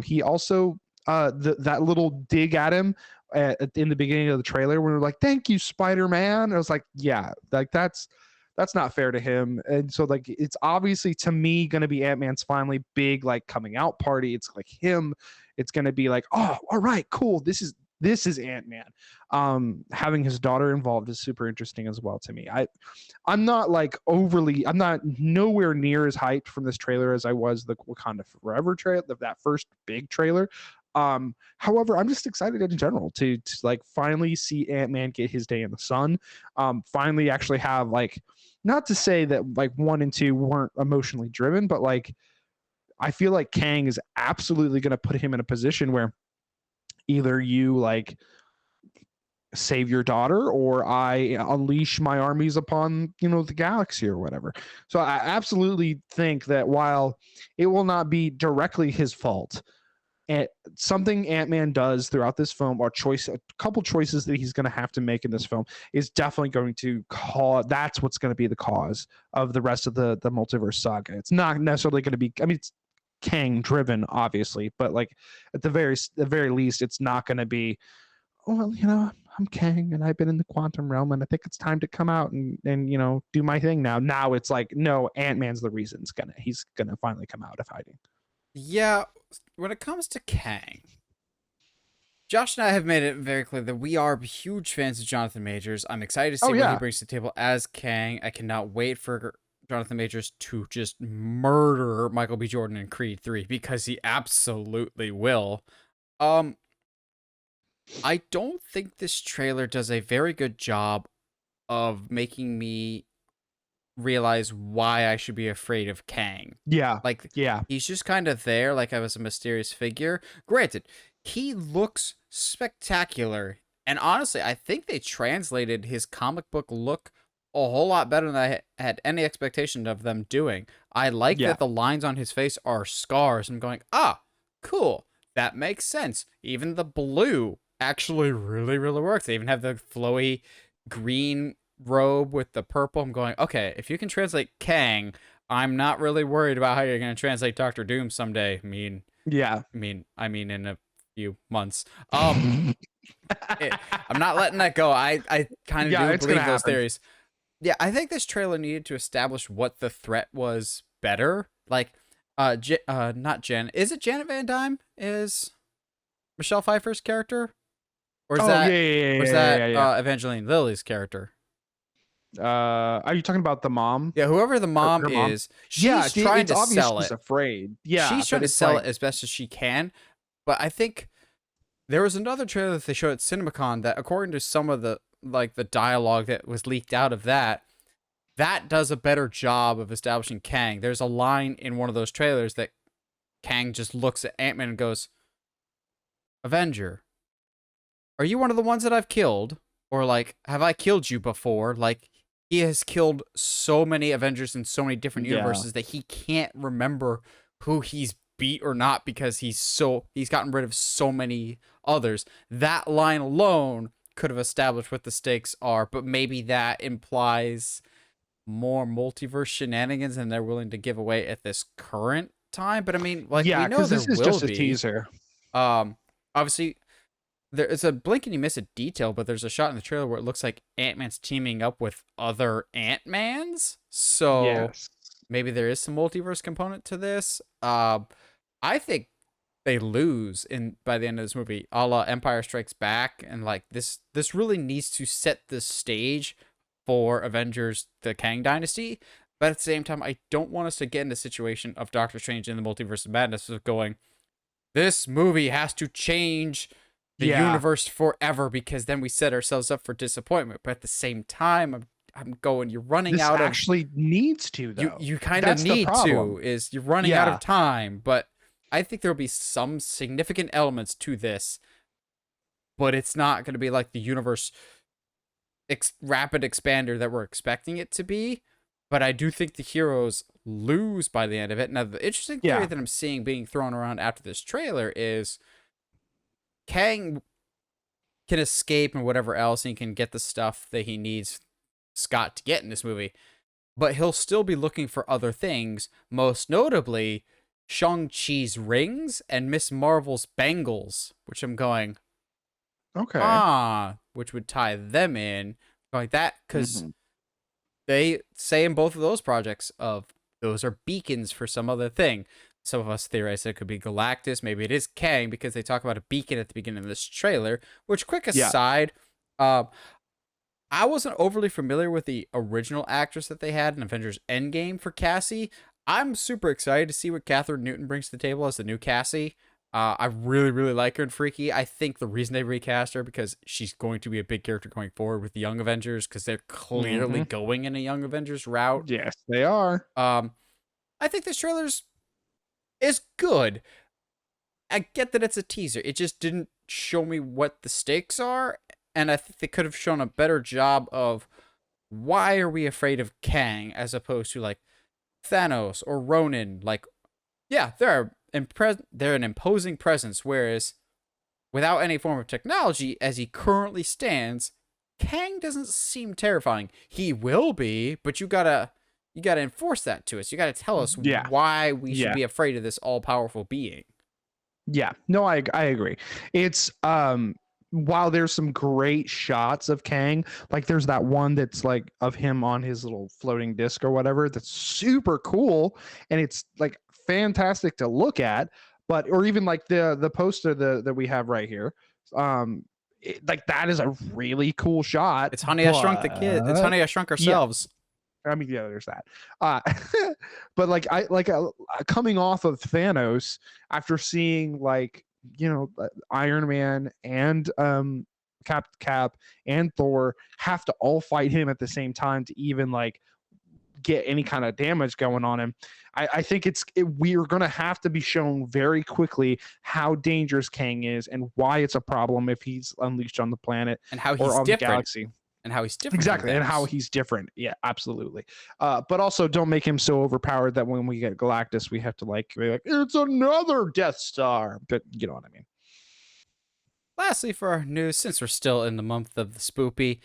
He also that little dig at him in the beginning of the trailer when we're like, "Thank you, Spider-Man." I was like, "Yeah, like that's not fair to him." And so like it's obviously to me going to be Ant-Man's finally big like coming out party. It's like him. It's going to be like, "Oh, all right, cool. This is Ant-Man." Having his daughter involved is super interesting as well to me. I'm not nowhere near as hyped from this trailer as I was the Wakanda Forever trailer, that first big trailer. However, I'm just excited in general to like finally see Ant-Man get his day in the sun. Finally actually have like, not to say that like 1 and 2 weren't emotionally driven, but like I feel like Kang is absolutely going to put him in a position where either you like save your daughter or I unleash my armies upon the galaxy or whatever. So I absolutely think that while it will not be directly his fault, and something Ant-Man does throughout this film, or a couple choices that he's going to have to make in this film, is definitely going to cause. That's what's going to be the cause of the rest of the multiverse saga. It's not necessarily going to be. I mean, it's Kang driven, obviously, but like at the very least, it's not going to be. Well, I'm Kang, and I've been in the quantum realm, and I think it's time to come out and do my thing now. Now it's like, no, Ant-Man's the reason he's gonna finally come out of hiding. Yeah, when it comes to Kang, Josh and I have made it very clear that we are huge fans of Jonathan Majors. I'm excited to Oh see what he yeah, brings to the table as Kang. I cannot wait for Jonathan Majors to just murder Michael B. Jordan in Creed 3 because he absolutely will. Um, I don't think this trailer does a very good job of making me realize why I should be afraid of Kang. yeah, Like, yeah, he's just kind of there, like I was a mysterious figure. Granted, he looks spectacular. And honestly, I think they translated his comic book look a whole lot better than I had any expectation of them doing. I like yeah. that the lines on his face are scars. I'm going, ah, cool. That makes sense. Even the blue actually really, really works. They even have the flowy green robe with the purple. I'm going, okay, if you can translate Kang, I'm not really worried about how you're going to translate Doctor Doom someday. Yeah. In a few months. I'm not letting that go. I kind of Yeah, do it's gonna believe those happen. theories. Yeah, I think this trailer needed to establish what the threat was better. Like, not Jen. Is it Janet Van Dyne? Is Michelle Pfeiffer's character? Or is Oh yeah, that yeah, yeah, or is yeah, that yeah, yeah. Evangeline Lilly's character? Are you talking about the mom? Yeah, whoever the mom Her mom? is, Yeah, she's trying it's to obvious sell she's it. afraid. Yeah, She's trying but to it's sell like, it as best as she can. But I think there was another trailer that they showed at CinemaCon that, according to some of the dialogue that was leaked out of that, that does a better job of establishing Kang. There's a line in one of those trailers that Kang just looks at Ant-Man and goes, "Avenger, are you one of the ones that I've killed? Or, like, have I killed you before?" Like, he has killed so many Avengers in so many different yeah, universes that he can't remember who he's beat or not because he's gotten rid of so many others. That line alone could have established what the stakes are, but maybe that implies more multiverse shenanigans than they're willing to give away at this current time. But I mean, like, we yeah, know because there this is will just a be. teaser. Obviously, there is a blink and you miss a detail, but there's a shot in the trailer where it looks like Ant-Man's teaming up with other Ant-Mans. So Yes. maybe there is some multiverse component to this. I think they lose in by the end of this movie, a la Empire Strikes Back, and like this really needs to set the stage for Avengers: The Kang Dynasty. But at the same time, I don't want us to get in the situation of Doctor Strange in the Multiverse of Madness of going, this movie has to change the Yeah. universe forever because then we set ourselves up for disappointment. But at the same time, I'm going, you're running This out of actually needs to though. you kind of That's the need problem. to is you're running out Yeah. of time. But I think there'll be some significant elements to this, but it's not going to be like the universe rapid expander that we're expecting it to be. But I do think the heroes lose by the end of it. Now, the interesting theory Yeah. that I'm seeing being thrown around after this trailer is Kang can escape and whatever else, and he can get the stuff that he needs Scott to get in this movie. But he'll still be looking for other things, most notably Shang-Chi's rings and Miss Marvel's bangles, which I'm going, Okay. which would tie them in like that, because Mhm. they say in both of those projects of those are beacons for some other thing. Some of us theorize it could be Galactus. Maybe it is Kang because they talk about a beacon at the beginning of this trailer. Which, quick Yeah. aside, I wasn't overly familiar with the original actress that they had in Avengers Endgame for Cassie. I'm super excited to see what Catherine Newton brings to the table as the new Cassie. I really, really like her in Freaky. I think the reason they recast her because she's going to be a big character going forward with the Young Avengers because they're clearly Mhm. going in a Young Avengers route. Yes, they are. I think this trailer's is good. I get that it's a teaser. It just didn't show me what the stakes are, and I think they could have shown a better job of why are we afraid of Kang as opposed to like Thanos or Ronin. Like, yeah, they're an imposing presence, whereas without any form of technology, as he currently stands, Kang doesn't seem terrifying. He will be, but you gotta enforce that to us. You gotta tell us Yeah. why we should Yeah. be afraid of this all-powerful being. Yeah. No, I agree. It's while there's some great shots of Kang, like there's that one that's like of him on his little floating disc or whatever, that's super cool and it's like fantastic to look at, but or even like the poster that we have right here. Like that is a really cool shot, It's Honey, I Shrunk the Kid. It's but Honey, I Shrunk yeah, Ourselves. I mean, yeah, there's that. Uh, but like coming off of Thanos after seeing like Iron Man and Cap and Thor have to all fight him at the same time to even like get any kind of damage going on him. I think we're gonna have to be shown very quickly how dangerous Kang is and why it's a problem if he's unleashed on the planet And how or he's on the different. galaxy. And how he's different from Exactly, and how Thanos. he's different. Yeah, absolutely. But also, don't make him so overpowered that when we get Galactus, we have to be like, it's another Death Star. But you know what I mean. Lastly, for our news, since we're still in the month of the spoopy,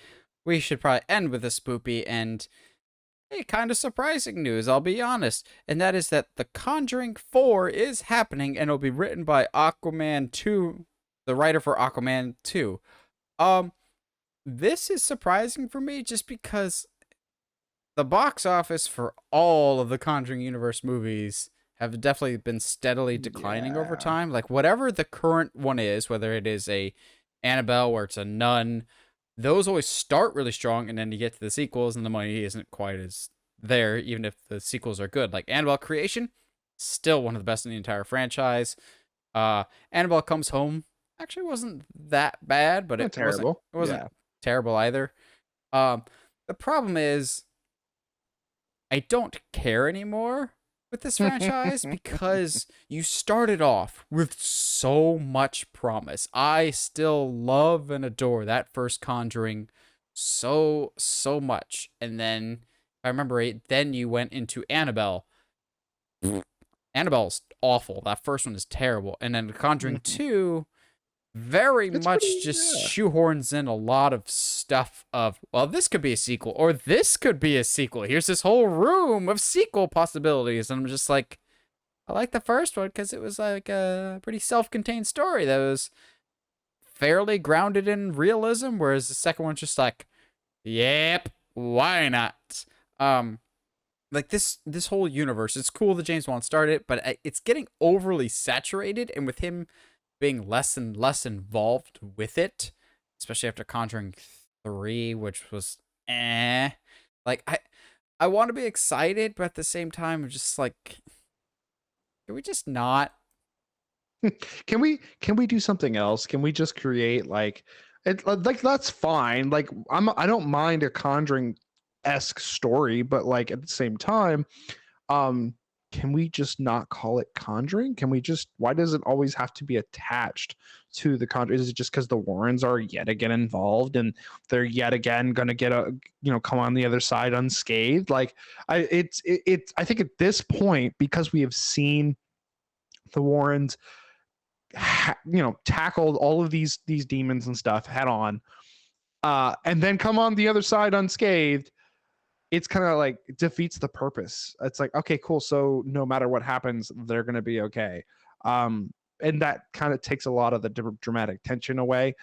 we should probably end with a spoopy and a kind of surprising news, I'll be honest. And that is that The Conjuring 4 is happening and it'll be written by Aquaman 2, the writer for Aquaman 2. This is surprising for me just because the box office for all of the Conjuring universe movies have definitely been steadily declining over Yeah. time. Like whatever the current one is, whether it is a Annabelle, where it's a nun. Those always start really strong, and then you get to the sequels, and the money isn't quite as there, even if the sequels are good. Like Annabelle Creation, still one of the best in the entire franchise. Annabelle Comes Home actually wasn't that bad, but Not terrible. it wasn't Yeah. terrible either. The problem is I don't care anymore with this franchise because you started off with so much promise. I still love and adore that first Conjuring so much. And then if I remember right, then you went into Annabelle. Annabelle's awful. That first one is terrible. And then Conjuring 2 very It's much pretty, just yeah. shoehorns in a lot of stuff of, well, this could be a sequel, or this could be a sequel. Here's this whole room of sequel possibilities. And I'm just like, I like the first one because it was like a pretty self-contained story that was fairly grounded in realism, whereas the second one's just like, yep, why not? Like this whole universe, it's cool that James Wan started it, but it's getting overly saturated, and with him being less and less involved with it, especially after Conjuring 3, which was like I want to be excited, but at the same time I'm just like, can we just not? Can we do something else? Can we just create like it like that's fine. Like I don't mind a Conjuring-esque story, but like at the same time, um can we just not call it Conjuring? Can we just, why does it always have to be attached to the Conjuring? Is it just because the Warrens are yet again involved and they're yet again gonna get come on the other side unscathed? Like I think at this point, because we have seen the Warrens tackled all of these demons and stuff head on, and then come on the other side unscathed, it's kind of like it defeats the purpose. It's like, okay, cool, so no matter what happens, they're gonna be okay. And that kind of takes a lot of the dramatic tension away,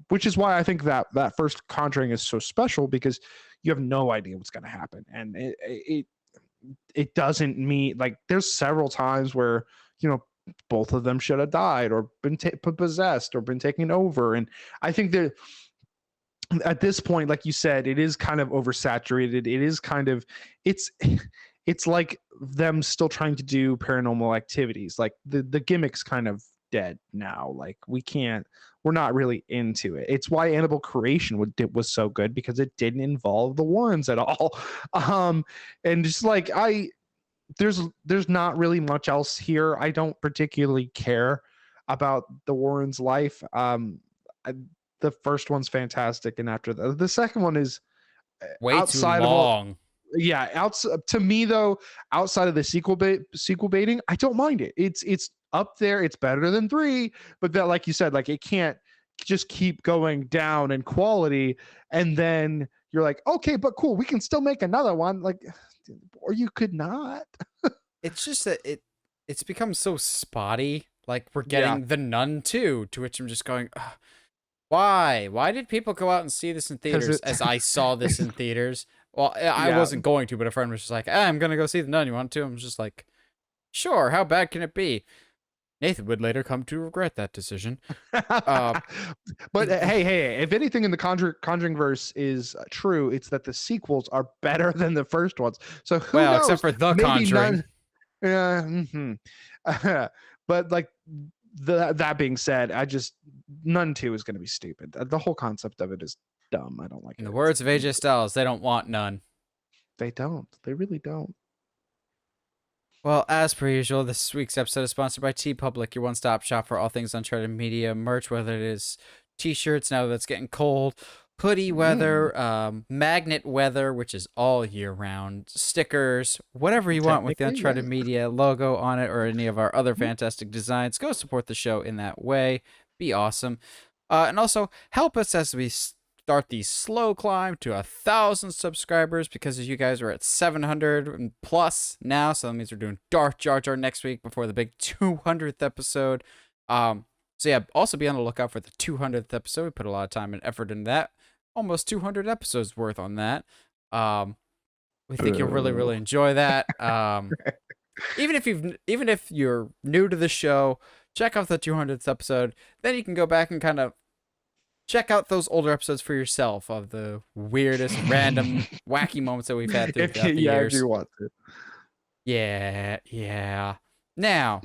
which is why I think that first Conjuring is so special, because you have no idea what's going to happen, and it doesn't mean, like, there's several times where both of them should have died or been possessed or been taken over. And I think that at this point, like you said, it is kind of oversaturated. It is kind of, it's like them still trying to do paranormal activities. Like the gimmick's kind of dead now. Like we're not really into it. It's why Annabelle Creation was so good, because it didn't involve the Warrens at all. And just like there's not really much else here. I don't particularly care about the Warrens' life. The first one's fantastic, and after the second one is Way too outside of all. long. Yeah, to me though, outside of the sequel baiting, I don't mind it. It's up there. It's better than 3, but that, like you said, like it can't just keep going down in quality, and then you're like, okay, but cool, we can still make another one. Like, or you could not. It's just that it's become so spotty. Like we're getting The Nun 2, to which I'm just going, ugh, why did people go out and see this in theaters as I saw this in theaters? Well, I wasn't going to, but a friend was just like, I'm gonna go see The Nun, you want to? I'm just like, sure, how bad can it be? Nathan would later come to regret that decision. But hey, if anything in the Conjuring verse is true, it's that the sequels are better than the first ones. So who knows? Except for The Conjuring. But like that being said, Nun 2 is going to be stupid. The whole concept of it is dumb. I don't like it. In the words of AJ Styles, they don't want none. They don't. They really don't. Well, as per usual, this week's episode is sponsored by TeePublic, your one-stop shop for all things Uncharted Media merch, whether it is t-shirts now that it's getting cold, hoodie weather, magnet weather, which is all year round, stickers, whatever you want with the Uncharted Media logo on it, or any of our other fantastic designs. Go support the show in that way. Be awesome. And also help us as we start the slow climb to 1,000 subscribers, because you guys are at 700 plus now, so that means we're doing Darth Jar Jar next week before the big 200th episode. So yeah, also be on the lookout for the 200th episode. We put a lot of time and effort in that. Almost 200 episodes worth on that. We think you'll really enjoy that. Even if you're new to the show, check out the 200th episode. Then you can go back and kind of check out those older episodes for yourself of the weirdest, random, wacky moments that we've had throughout the If years. you want to. Yeah, yeah. Now,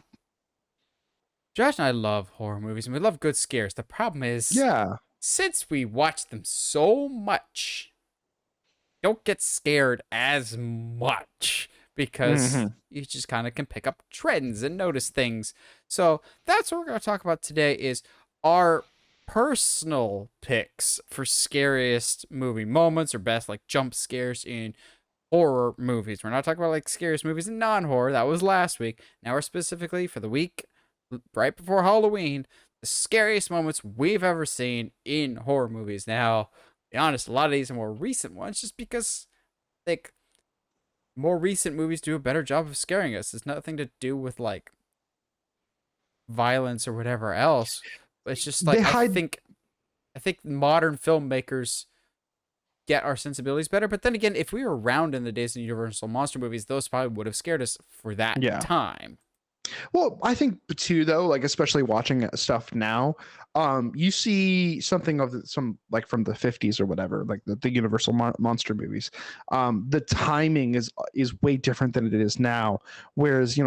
Josh and I love horror movies and we love good scares. The problem is, Yeah. since we watch them so much, don't get scared as much because Hmm. you just kind of can pick up trends and notice things. So that's what we're going to talk about today is our personal picks for scariest movie moments or best like jump scares in horror movies. We're not talking about like scariest movies in non-horror. That was last week. Now we're specifically for the week right before Halloween, the scariest moments we've ever seen in horror movies. Now, to be honest, a lot of these are more recent ones just because like more recent movies do a better job of scaring us. It's nothing to do with like violence or whatever else. But it's just They like hide. I think modern filmmakers get our sensibilities better. But then again, if we were around in the days of Universal monster movies, those probably would have scared us for that Yeah. time. Well, I think too, though, like especially watching stuff now, you see something of some like from the 50s or whatever, like the Universal monster movies. The timing is way different than it is now. Whereas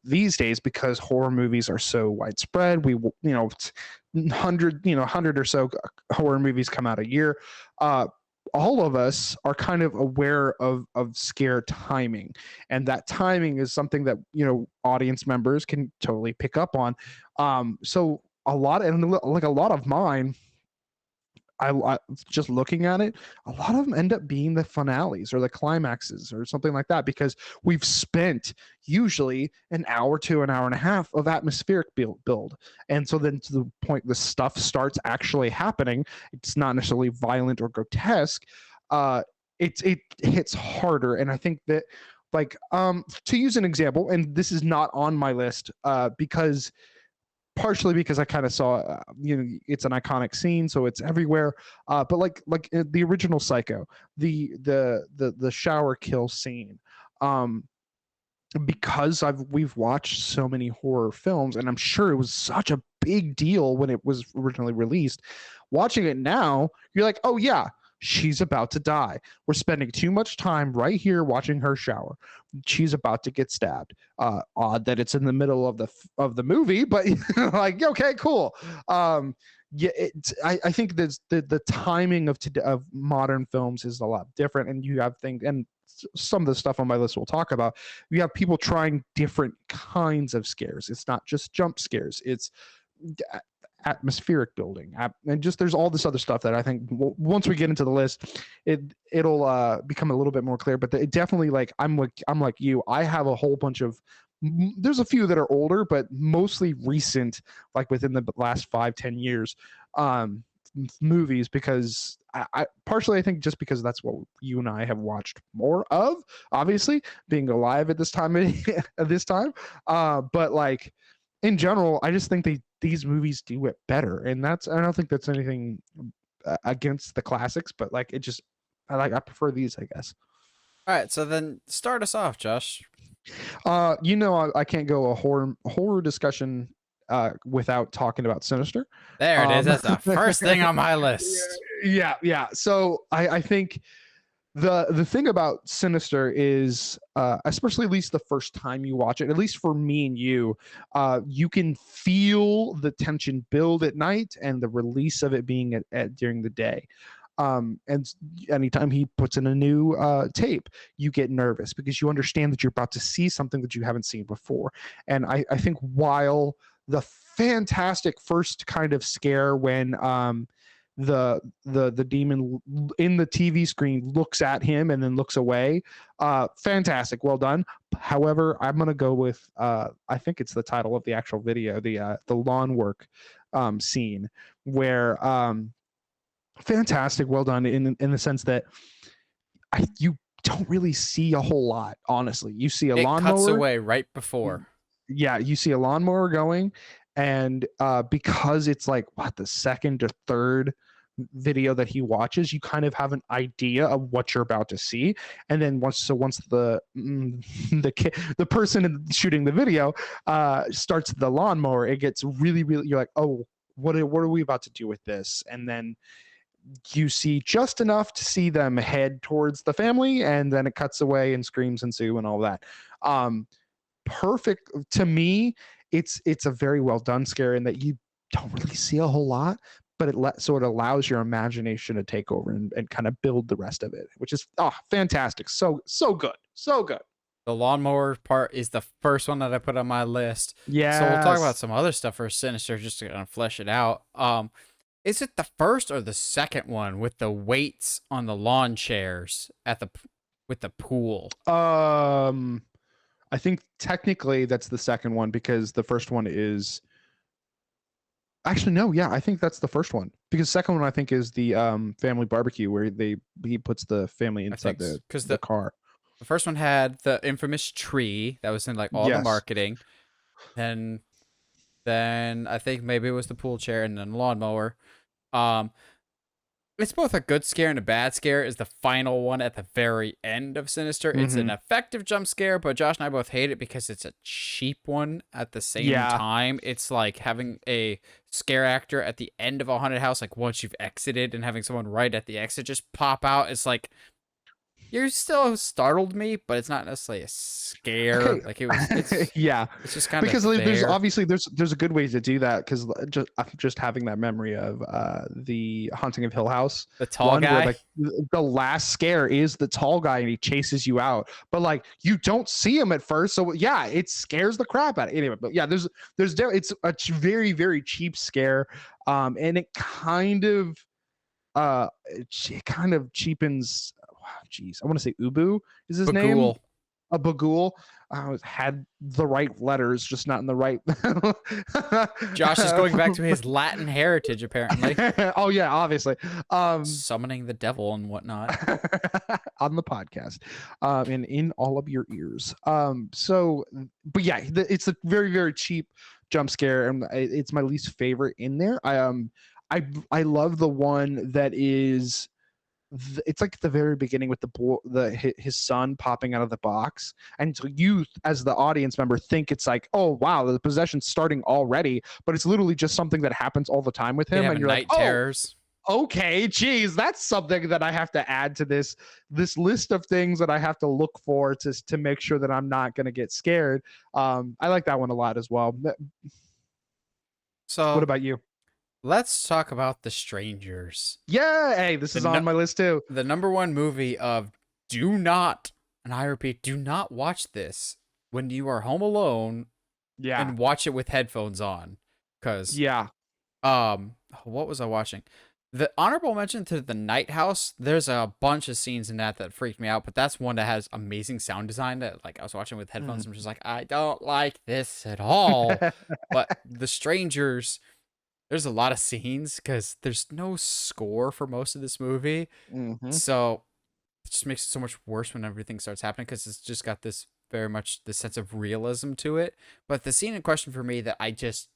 these days, because horror movies are so widespread, it's 100 or so horror movies come out a year. All of us are kind of aware of scare timing, and that timing is something that audience members can totally pick up on. So a lot like a lot of mine, I just looking at it, a lot of them end up being the finales or the climaxes or something like that, because we've spent usually an hour to an hour and a half of atmospheric build. And so then to the point the stuff starts actually happening, it's not necessarily violent or grotesque. It hits harder. And I think that, like, to use an example, and this is not on my list, because partially because I kind of saw, it's an iconic scene, so it's everywhere. But like the original Psycho, the shower kill scene, because we've watched so many horror films, and I'm sure it was such a big deal when it was originally released. Watching it now, you're like, oh yeah, she's about to die. We're spending too much time right here watching her shower. She's about to get stabbed. Odd that it's in the middle of the movie, but like, okay, cool. Yeah, I think the timing of modern films is a lot different, and you have things, and some of the stuff on my list we'll talk about. You have people trying different kinds of scares. It's not just jump scares. It's atmospheric building, and just there's all this other stuff that I think once we get into the list, it'll become a little bit more clear. But it definitely, like, I'm like you. I have a whole bunch of. There's a few that are older, but mostly recent, like within the last 5-10 years, movies, because I partially, I think, just because that's what you and I have watched more of, obviously being alive at this time at this time. But like in general, I just think these movies do it better, and I don't think that's anything against the classics, but like I prefer these, I guess. All right, so then start us off, Josh. I can't go a horror discussion without talking about Sinister. There it is. That's the first thing on my list. Yeah. So I think the thing about Sinister is, especially at least the first time you watch it, at least for me and you, you can feel the tension build at night and the release of it being during the day. And anytime he puts in a new tape, you get nervous because you understand that you're about to see something that you haven't seen before. And I think while the fantastic first kind of scare when the demon in the TV screen looks at him and then looks away, fantastic, well done. However, I'm gonna go with I think it's the title of the actual video, the lawn work scene, where fantastic, well done in the sense that you don't really see a whole lot. Honestly, you see a It lawnmower. cuts away right before. Yeah, you see a lawnmower going, and because it's like the second or third video that he watches, you kind of have an idea of what you're about to see. And then once the the person shooting the video starts the lawnmower, it gets really, really, you're like, oh what are we about to do with this? And then you see just enough to see them head towards the family, and then it cuts away and screams ensue and all that. Perfect to me. It's a very well done scare in that you don't really see a whole lot, but so it allows your imagination to take over and kind of build the rest of it, which is fantastic. So good, so good. The lawnmower part is the first one that I put on my list. Yeah. So we'll talk about some other stuff for Sinister just to kind of flesh it out. Is it the first or the second one with the weights on the lawn chairs with the pool? I think technically that's the second one, because the first one is actually no, yeah, I think that's the first one, because the second one I think is the family barbecue where he puts the family inside the car. The first one had the infamous tree that was in like all the marketing. Then I think maybe it was the pool chair and then the lawnmower. It's both a good scare and a bad scare. Is the final one at the very end of Sinister. It's an effective jump scare, but Josh and I both hate it because it's a cheap one at the same time. It's like having a scare actor at the end of a haunted house, like once you've exited, and having someone right at the exit just pop out. It's like, you still startled me, but it's not necessarily a scare. Okay. Like it's yeah. It's just kind of because there's obviously there's a good way to do that, because just having that memory of the Haunting of Hill House, the tall guy. Where the last scare is the tall guy and he chases you out, but like you don't see him at first, so yeah, it scares the crap out of it. Anyway, but yeah, it's a very very cheap scare, and it kind of cheapens. Jeez, I want to say Ubu is his name. A Bagul. Had the right letters, just not in the right. Josh is going back to his Latin heritage, apparently. Oh yeah, obviously. Summoning the devil and whatnot on the podcast, and in all of your ears. But yeah, it's a very very cheap jump scare, and it's my least favorite in there. I love the one that is. It's like the very beginning with his son popping out of the box, and so you as the audience member think it's like, oh wow, the possession's starting already, but it's literally just something that happens all the time with him, and you're night terrors. Okay, geez, that's something that I have to add to this list of things that I have to look for to make sure that I'm not going to get scared. I like that one a lot as well. So what about you? Let's talk about The Strangers. Yeah, hey, this is on my list too. The #1 movie of do not, and I repeat, do not watch this when you are home alone. Yeah. And watch it with headphones on. Because what was I watching? The honorable mention to The Night House, there's a bunch of scenes in that freaked me out, but that's one that has amazing sound design that like I was watching with headphones and I'm just like, I don't like this at all. But The Strangers, there's a lot of scenes because there's no score for most of this movie. So it just makes it so much worse when everything starts happening, because it's just got this very much the sense of realism to it. But the scene in question for me that it's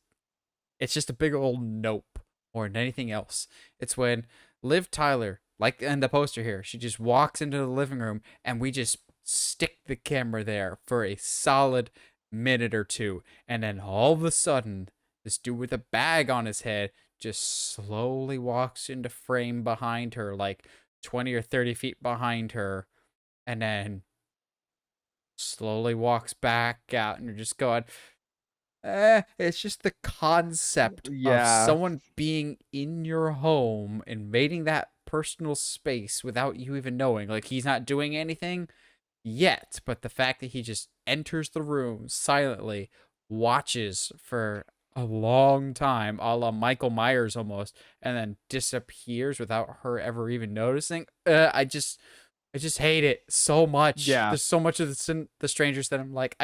just a big old nope more than anything else. It's when Liv Tyler, like in the poster here, she just walks into the living room and we just stick the camera there for a solid minute or two. And then all of a sudden, this dude with a bag on his head just slowly walks into frame behind her, like 20 or 30 feet behind her, and then slowly walks back out, and you're just going, it's just the concept of someone being in your home, invading that personal space without you even knowing. Like, he's not doing anything yet, but the fact that he just enters the room silently, watches for a long time, a la Michael Myers almost, and then disappears without her ever even noticing. I just hate it so much. Yeah. There's so much of the Strangers that I'm like,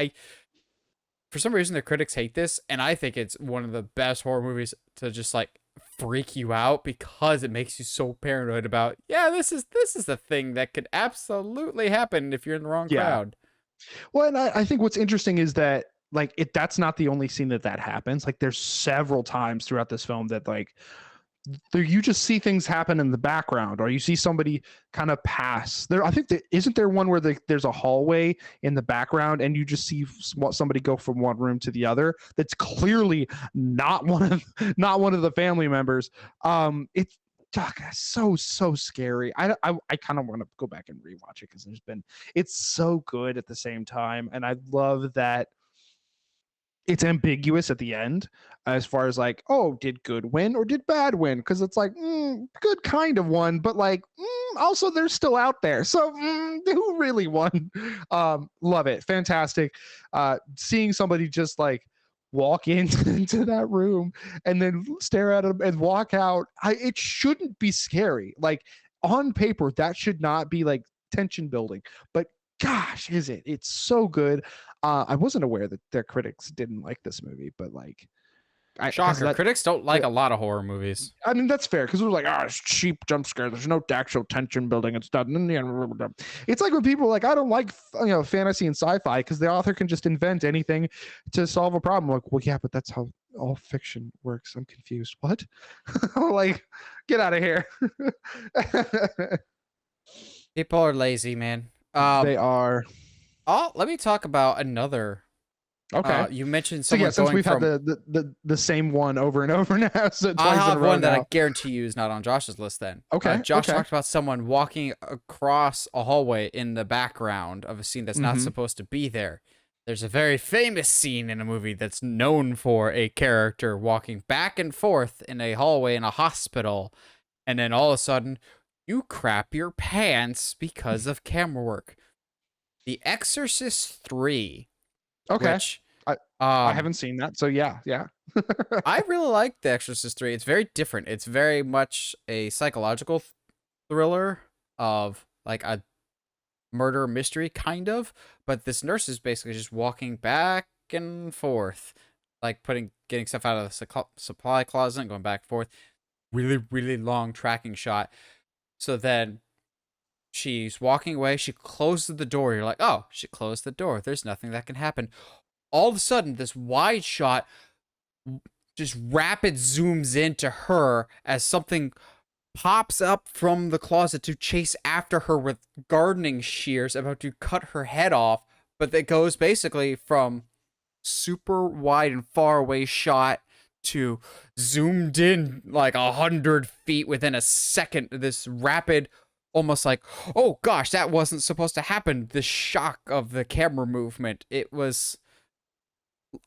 for some reason the critics hate this, and I think it's one of the best horror movies to just like freak you out, because it makes you so paranoid about, this is the thing that could absolutely happen if you're in the wrong crowd. Well, and I think what's interesting is that like that's not the only scene that happens. Like there's several times throughout this film that like there you just see things happen in the background, or you see somebody kind of pass there. I think that isn't there one where there's a hallway in the background and you just see somebody go from one room to the other that's clearly not one of the family members. It's so scary. I kind of want to go back and rewatch it because it's so good at the same time, and I love that it's ambiguous at the end as far as like, oh, did good win or did bad win? Because it's like, good kind of won, but like, also they're still out there. So who really won? Love it. Fantastic. Seeing somebody just like walk into that room and then stare at them and walk out. It shouldn't be scary. Like on paper, that should not be like tension building, but gosh, is it? It's so good. I wasn't aware that their critics didn't like this movie, but like, Shocker. Critics don't like a lot of horror movies. I mean, that's fair because it was like, it's cheap jump scare. There's no actual tension building and stuff. It's like when people are like, I don't like fantasy and sci-fi because the author can just invent anything to solve a problem. I'm like, well, yeah, but that's how all fiction works. I'm confused. What? Like, get out of here. People are lazy, man. They are. Oh, let me talk about another. Okay. You mentioned So someone since going we've from. had the same one over and over now, so I twice in a have row one that I now. guarantee you is not on Josh's list. Then. Okay. Josh okay. talked about someone walking across a hallway in the background of a scene that's not supposed to be there. There's a very famous scene in a movie that's known for a character walking back and forth in a hallway in a hospital, and then all of a sudden, you crap your pants because of camera work. The Exorcist 3. Okay. Which, I haven't seen that, so yeah. I really like The Exorcist 3. It's very different. It's very much a psychological thriller of like a murder mystery kind of, but this nurse is basically just walking back and forth, like getting stuff out of the supply closet and going back and forth. Really, really long tracking shot. So then she's walking away. She closes the door. You're like, oh, she closed the door. There's nothing that can happen. All of a sudden, this wide shot just rapid zooms into her as something pops up from the closet to chase after her with gardening shears, about to cut her head off. But it goes basically from super wide and far away shot to zoomed in like 100 feet within a second. This rapid, almost like, oh gosh, that wasn't supposed to happen. The shock of the camera movement. It was.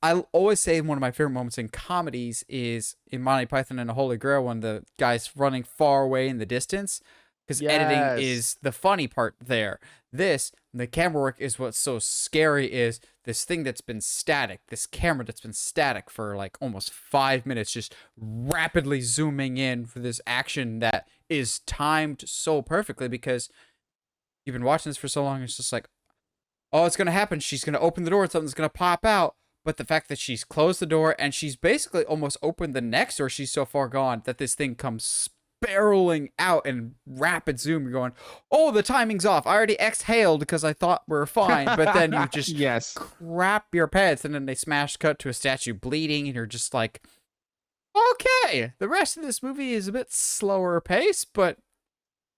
I always say one of my favorite moments in comedies is in Monty Python and the Holy Grail when the guy's running far away in the distance, because editing is the funny part there. The camera work is what's so scary, is this thing that's been static, this camera that's been static for like almost 5 minutes, just rapidly zooming in for this action that is timed so perfectly because you've been watching this for so long. It's just like, oh, it's going to happen. She's going to open the door. Something's going to pop out. But the fact that she's closed the door and she's basically almost opened the next door, she's so far gone that this thing comes spiraling out in rapid zoom. You're going, oh, the timing's off. I already exhaled because I thought we were fine. But then you just crap your pants, and then they smash cut to a statue bleeding, and you're just like, okay, the rest of this movie is a bit slower pace, but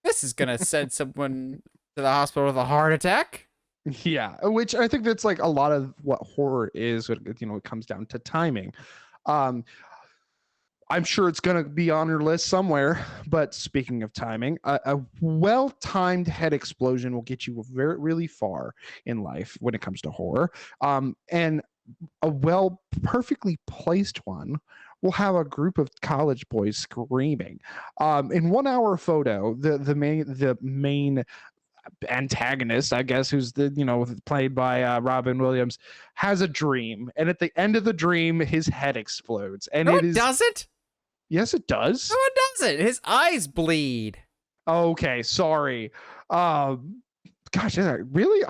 this is going to send someone to the hospital with a heart attack. Yeah, which I think that's like a lot of what horror is. It comes down to timing. I'm sure it's going to be on your list somewhere. But speaking of timing, a well-timed head explosion will get you really far in life when it comes to horror. And a perfectly placed one will have a group of college boys screaming. In 1 hour photo, the main antagonist, I guess, who's played by Robin Williams, has a dream, and at the end of the dream his head explodes, and it doesn't. Yes, it does. No, it doesn't. His eyes bleed. Okay, sorry. Gosh, is that really?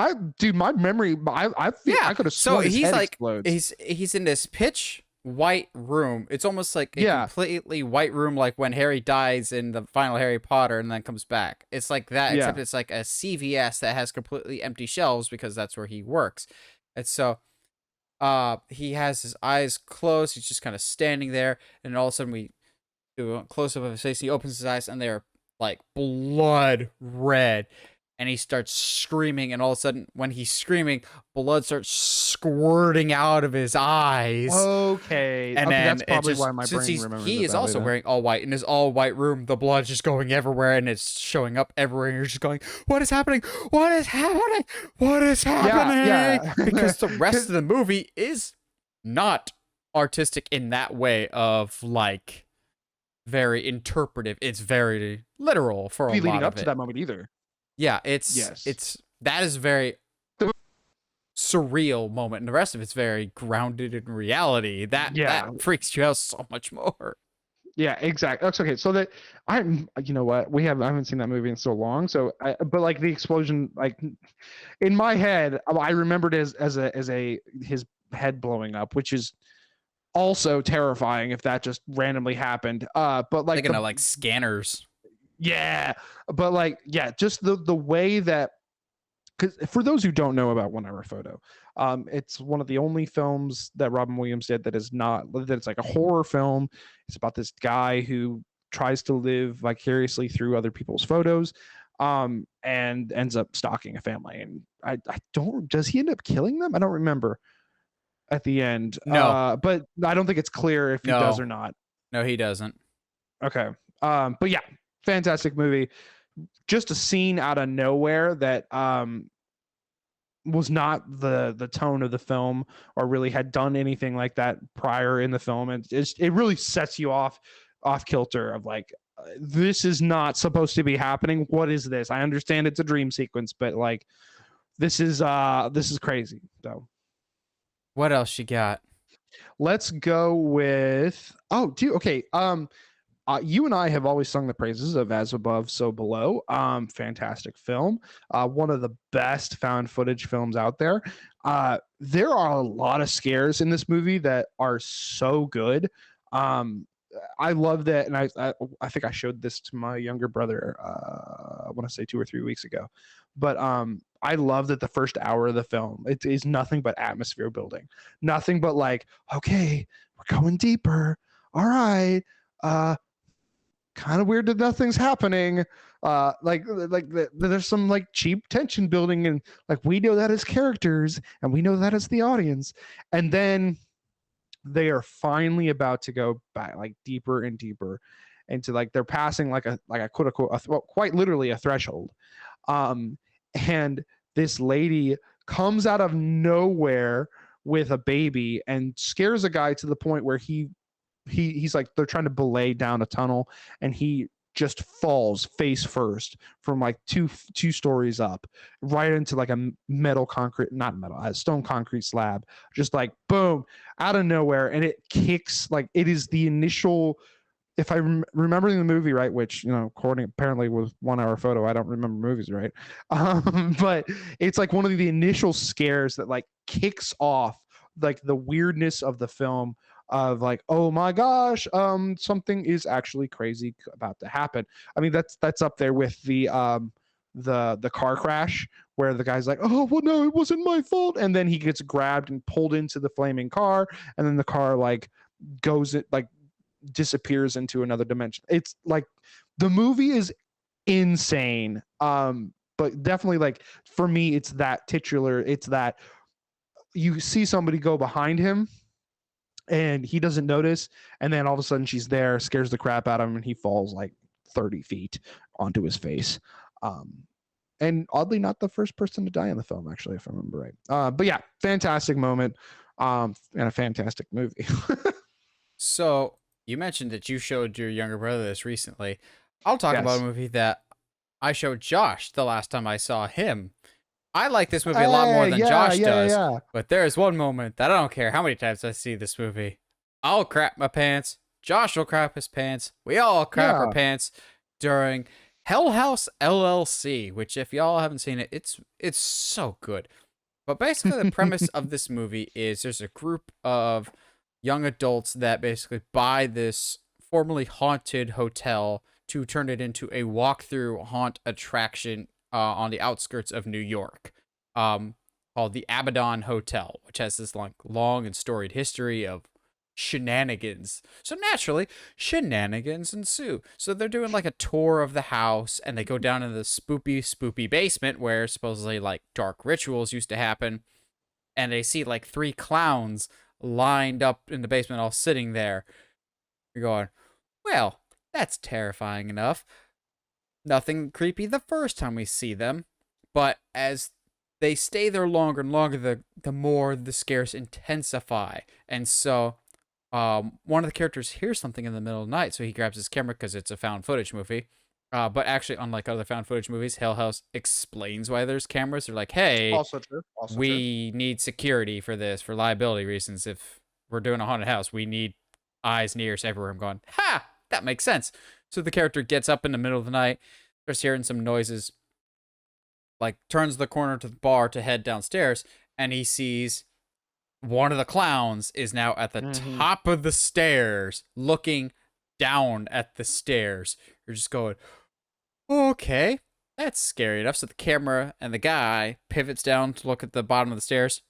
My memory, I think I could have sworn his head explodes. He's in this pitch white room. It's almost like a completely white room, like when Harry dies in the final Harry Potter and then comes back. It's like that, except it's like a CVS that has completely empty shelves because that's where he works. And so he has his eyes closed. He's just kind of standing there, and all of a sudden do a close up of his face. He opens his eyes and they're like blood red. And he starts screaming, and all of a sudden, when he's screaming, blood starts squirting out of his eyes. Okay. And Okay, then that's probably it just, why my since brain remembers he it is that way also then. wearing all white in his all white room, the blood's just going everywhere and it's showing up everywhere. And you're just going, what is happening? What is happening? What is happening? Yeah. Because the rest of the movie is not artistic in that way of like very interpretive. It's very literal for a Be lot leading of up to it. that moment either. Yeah, Yes. it's that is very surreal moment, and the rest of it's very grounded in reality. That Yeah. freaks you out so much more. Yeah, exactly. That's okay. So that you know what, I haven't seen that movie in so long. So, but like the explosion, like in my head, I remembered it as a his head blowing up, which is also terrifying if that just randomly happened. But like Thinking of like scanners. yeah, but like yeah, just the way that, because for those who don't know about 1 Hour Photo, it's one of the only films that Robin Williams did that is not that it's like a horror film. It's about this guy who tries to live vicariously through other people's photos, and ends up stalking a family. And I don't, does he end up killing them? I don't remember at the end. No, But I don't think it's clear if he does or no, not. no, he doesn't. Okay. But yeah, fantastic movie. Just a scene out of nowhere that was not the tone of the film, or really had done anything like that prior in the film, and it really sets you off kilter of like, this is not supposed to be happening. What is this? I understand it's a dream sequence, but like this is crazy. So What else you got? let's go with, oh dude, okay, you and I have always sung the praises of As Above, So Below. Fantastic film. One of the best found footage films out there. There are a lot of scares in this movie that are so good. I love that, and I think I showed this to my younger brother. I want to say 2 or 3 weeks ago, but I love that the first hour of the film, it is nothing but atmosphere building, nothing but like, okay, we're going deeper. All right. Kind of weird that nothing's happening. There's some like cheap tension building, and like we know that as characters and we know that as the audience, and then they are finally about to go back like deeper and deeper into, like, they're passing like a quote unquote well, quite literally a threshold, and this lady comes out of nowhere with a baby and scares a guy to the point where he's like, they're trying to belay down a tunnel, and he just falls face first from like two stories up right into like a stone concrete slab, just like boom, out of nowhere. And it kicks, like, it is the initial, if I'm remembering the movie right, which, you know, according apparently with 1 Hour Photo, I don't remember movies right. But it's like one of the initial scares that like kicks off like the weirdness of the film, of like, oh my gosh, something is actually crazy about to happen. I mean, that's up there with the car crash where the guy's like, oh well, no, it wasn't my fault, and then he gets grabbed and pulled into the flaming car, and then the car like goes, it like disappears into another dimension. It's like the movie is insane. But definitely, like, for me, it's that titular, it's that you see somebody go behind him and he doesn't notice, and then all of a sudden she's there, scares the crap out of him, and he falls like 30 feet onto his face. And oddly, not the first person to die in the film, actually, if I remember right. But yeah, fantastic moment, and a fantastic movie. So you mentioned that you showed your younger brother this recently. I'll talk about Yes. a movie that I showed Josh the last time I saw him. I like this movie a lot more than Josh does, but there is one moment that I don't care how many times I see this movie. I'll crap my pants. Josh will crap his pants. We all crap our pants during Hell House LLC, which, if y'all haven't seen it, it's so good. But basically, the premise of this movie is there's a group of young adults that basically buy this formerly haunted hotel to turn it into a walk-through haunt attraction on the outskirts of New York, called the Abaddon Hotel, which has this like long and storied history of shenanigans. So naturally, shenanigans ensue. So they're doing like a tour of the house, and they go down in the spoopy basement where supposedly like dark rituals used to happen, and they see like 3 clowns lined up in the basement, all sitting there. You're going, well, that's terrifying enough. Nothing creepy the first time we see them, but as they stay there longer and longer, the more the scares intensify. And so one of the characters hears something in the middle of the night, so he grabs his camera because it's a found footage movie. But actually, unlike other found footage movies, Hill House explains why there's cameras. They're like, hey, Also true. Also we need security for this, for liability reasons. If we're doing a haunted house, we need eyes and ears everywhere. I'm going, ha, that makes sense. So the character gets up in the middle of the night, starts hearing some noises, like turns the corner to the bar to head downstairs, and he sees one of the clowns is now at the top of the stairs, looking down at the stairs. You're just going, okay, that's scary enough. So the camera and the guy pivots down to look at the bottom of the stairs.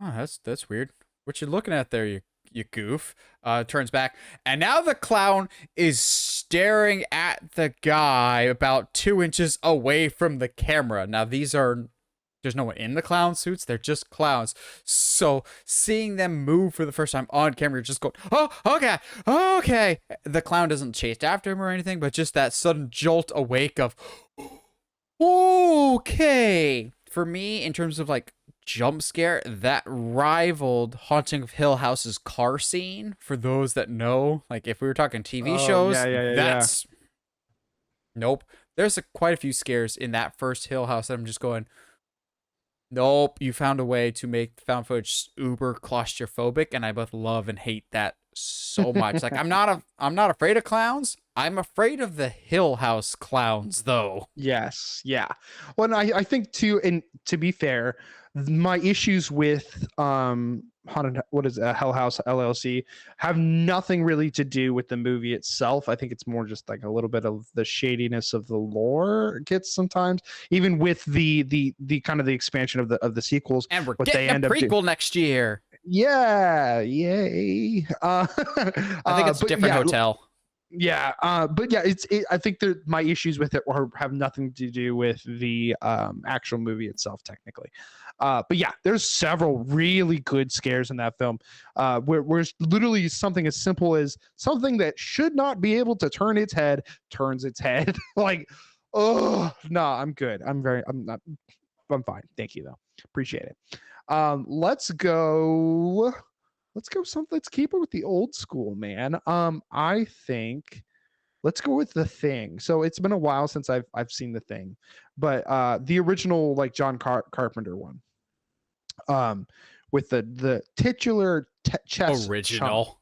Oh, that's weird. What you looking at there, you goof? Turns back, and now the clown is staring at the guy about 2 inches away from the camera. Now there's no one in the clown suits. They're just clowns. So seeing them move for the first time on camera, you're just going, oh, okay. The clown doesn't chase after him or anything, but just that sudden jolt awake of, okay. For me, in terms of like jump scare, that rivaled Haunting of Hill House's car scene. For those that know, like if we were talking TV shows, that's nope. There's quite a few scares in that first Hill House that I'm just going, nope, you found a way to make found footage uber claustrophobic, and I both love and hate that so much. Like I'm not afraid of clowns. I'm afraid of the Hill House clowns, though. Yes, yeah. Well, and I think too, and to be fair, my issues with haunted, what is Hell House LLC, have nothing really to do with the movie itself. I think it's more just like a little bit of the shadiness of the lore gets sometimes, even with the kind of the expansion of the sequels. And we're getting a prequel next year. Yeah, yay. I think it's a different hotel. Yeah, but yeah, I think my issues with it have nothing to do with the actual movie itself, technically. But yeah, there's several really good scares in that film, where literally something as simple as something that should not be able to turn its head turns its head. Like, oh no, I'm good. I'm fine. Thank you though. Appreciate it. Let's keep it with the old school, man. I think let's go with The Thing. So it's been a while since I've seen The Thing, but the original like John Carpenter one, with the titular chest original,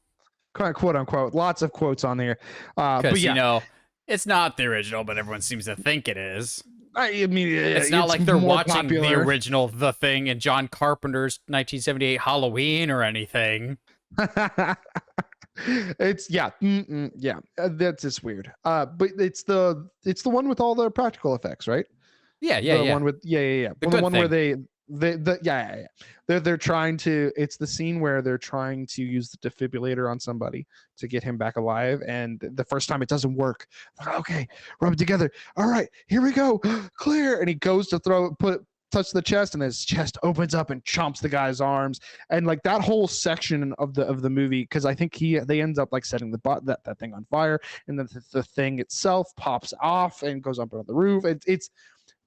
quote unquote, lots of quotes on there. But yeah, it's not the original, but everyone seems to think it is. I mean, it's not like they're watching the original The Thing and John Carpenter's 1978 Halloween or anything. It's that's just weird. But it's the one with all the practical effects, right? The one with the one thing. Where they're trying to, it's the scene where they're trying to use the defibrillator on somebody to get him back alive, and the first time it doesn't work. Okay, rub it together. All right, here we go. Clear. And he goes to touch the chest, and his chest opens up and chomps the guy's arms, and like that whole section of the movie, because I think they end up like setting that thing on fire, and then the thing itself pops off and goes up on the roof. It's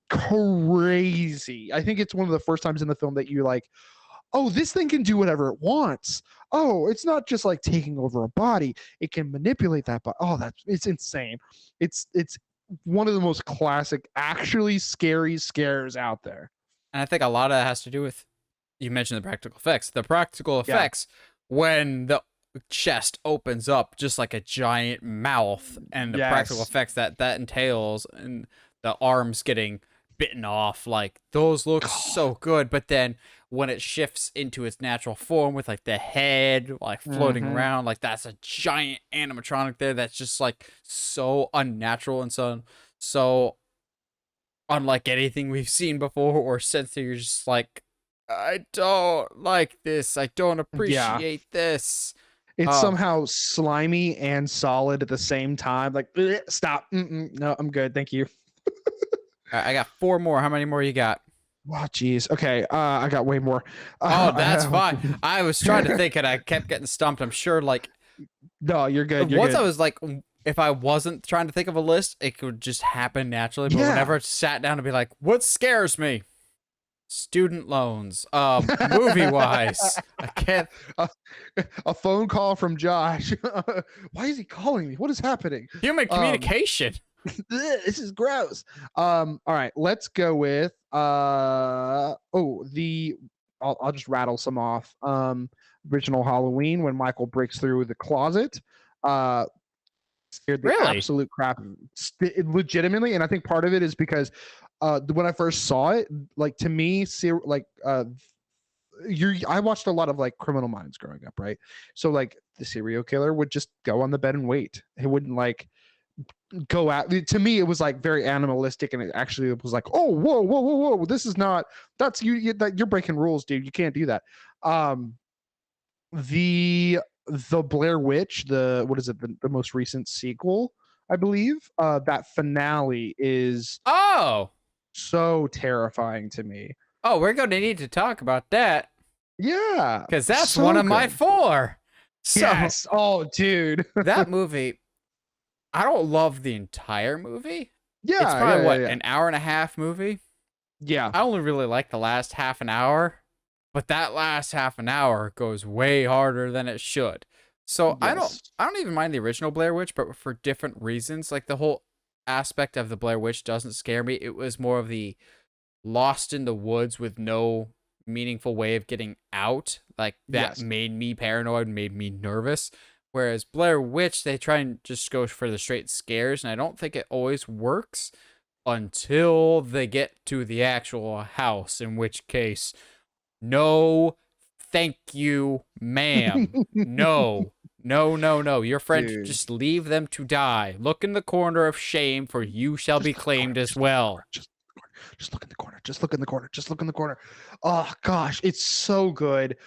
crazy. I think it's one of the first times in the film that you're like, oh, this thing can do whatever it wants. Oh, it's not just like taking over a body, it can manipulate that body. Oh, it's insane. It's one of the most classic, actually scary scares out there. And I think a lot of that has to do with, you mentioned the practical effects. The practical effects, when the chest opens up just like a giant mouth, and the practical effects that entails, and the arms getting bitten off, like those look so good. But then when it shifts into its natural form with like the head like floating around, like that's a giant animatronic there that's just like so unnatural and so unlike anything we've seen before or since. You're just like, I don't like this, I don't appreciate this. It's Um, somehow slimy and solid at the same time. Like, "Bleh, stop. No, I'm good. Thank you. I got 4 more. How many more you got? Wow, geez. Okay, I got way more. Oh, I that's have. fine. I was trying to think and I kept getting stumped. I'm sure, like, No, you're good. You're once I good. was like, if I wasn't trying to think of a list, it could just happen naturally. But whenever Yeah. I sat down to be like, what scares me? Student loans. Movie wise, I can't. a, a phone call from Josh. Why is he calling me? What is happening? Human communication. This is gross. All right, let's go with I'll just rattle some off. Original Halloween when Michael breaks through the closet. Scared the Really? absolute crap legitimately, and I think part of it is because when I first saw it, like to me, I watched a lot of like Criminal Minds growing up, right? So like the serial killer would just go on the bed and wait. He wouldn't like go out. To me it was like very animalistic, and it actually was like, oh, whoa, this is not, that's you're breaking rules, dude. You can't do that. Um the the Blair Witch, the what is it, the most recent sequel, I believe, that finale is Oh, so terrifying to me. oh, we're going to need to talk about that Yeah, because that's so one of my good. 4. So Yes. Oh, dude. that movie, I don't love the entire movie. It's Yeah, probably yeah, yeah, what, yeah. an hour and a half movie. Yeah. I only really like the last half an hour, but that last half an hour goes way harder than it should. So Yes. I don't even mind the original Blair Witch, but for different reasons. Like the whole aspect of the Blair Witch doesn't scare me. It was more of the lost in the woods with no meaningful way of getting out. Like that Yes. made me paranoid, made me nervous. Whereas Blair Witch, they try and just go for the straight scares, and I don't think it always works until they get to the actual house, in which case, no, thank you, ma'am. No, no, no, no. Your friend, Dude. just leave them to die. Look in the corner of shame, for you shall Just be look in the corner. claimed as well. Just look in the corner. Just look in the corner. Just look in the corner. Oh gosh, it's so good.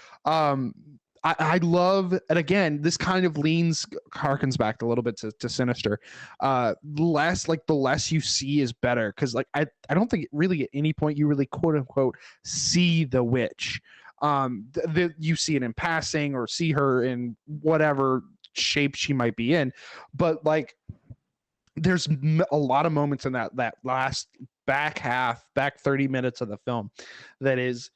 I love, and again, this kind of harkens back a little bit to Sinister. The less you see is better, because like I don't think really at any point you really quote unquote see the witch. You see it in passing or see her in whatever shape she might be in, but like there's a lot of moments in that last back 30 minutes of the film that is,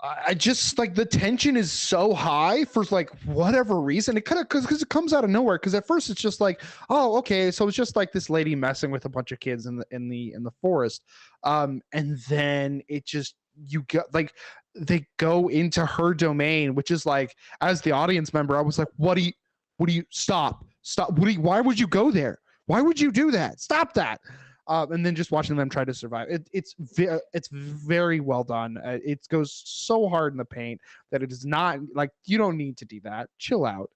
I just like, the tension is so high for like whatever reason. It kind of, because it comes out of nowhere, because at first it's just like, oh, okay, so it's just like this lady messing with a bunch of kids in the forest, and then it just, you get like, they go into her domain, which is like, as the audience member I was like, what do you stop, why would you go there, why would you do that, stop that. And then just watching them try to survive. It's very well done. It goes so hard in the paint that it is not like, you don't need to do that. Chill out.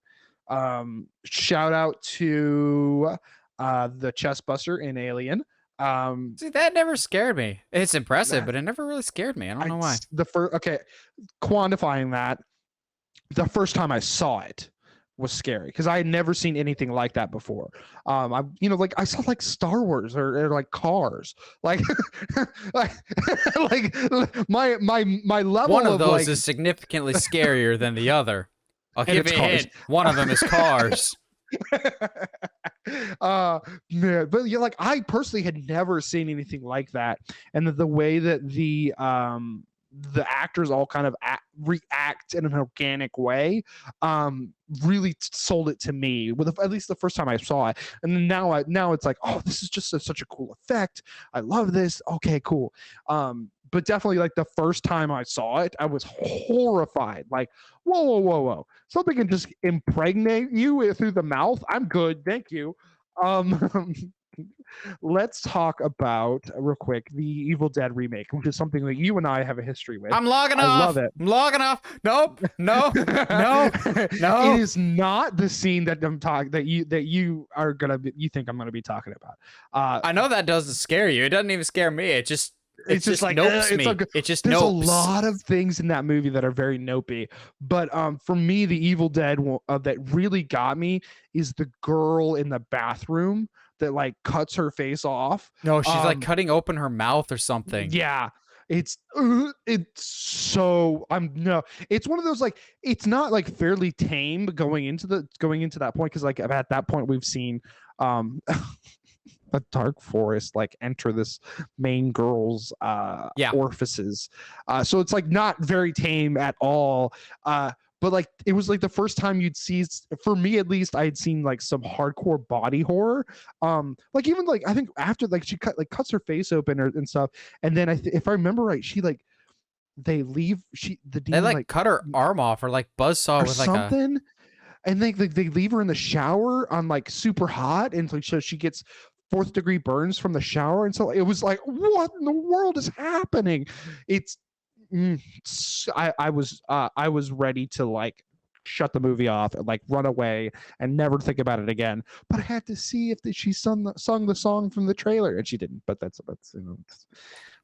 Shout out to the chest buster in Alien. See, that never scared me. It's impressive, That but it never really scared me. I don't I know why. the first okay, quantifying that, the first time I saw it was scary because I had never seen anything like that before. I like I saw like Star Wars or like Cars, like like like my level One of those like, is significantly scarier than the other. I'll and give it's you a Cars. hint. One of them is Cars. Man, but yeah, like I personally had never seen anything like that, and the way that the actors all kind of react in an organic way, really sold it to me with at least the first time I saw it. And then now it's like, oh, this is just such a cool effect, I love this, okay, cool. But definitely like the first time I saw it, I was horrified, like, whoa, something can just impregnate you through the mouth, I'm good, thank you. um let's talk about real quick the Evil Dead remake, which is something that you and I have a history with. I'm logging I love off. it. I'm logging off. Nope. No. No. No. It is not the scene that I'm talking that you are gonna be, you think I'm gonna be talking about. I know that doesn't scare you. It doesn't even scare me. It just it's just like nopes it's me. like It just there's nopes. a lot of things in that movie that are very nopey. But for me, the Evil Dead that really got me is the girl in the bathroom that like cuts her face off. No, she's like cutting open her mouth or something. Yeah, it's so I'm no. It's one of those like it's not like fairly tame going into that point because like at that point we've seen a dark forest like enter this main girl's orifices, so it's like not very tame at all. But like it was like the first time you'd see, for me at least, I had seen like some hardcore body horror. Like even like I think after like she cuts her face open and stuff, and then if I remember right, she like they leave the demon They like cut her arm off or like buzzsaw with like something, and they leave her in the shower on like super hot, and like so she gets fourth degree burns from the shower, and so it was like what in the world is happening? It's I was ready to like shut the movie off and like run away and never think about it again. But I had to see if she sung the song from the trailer, and she didn't. But that's you know, it's a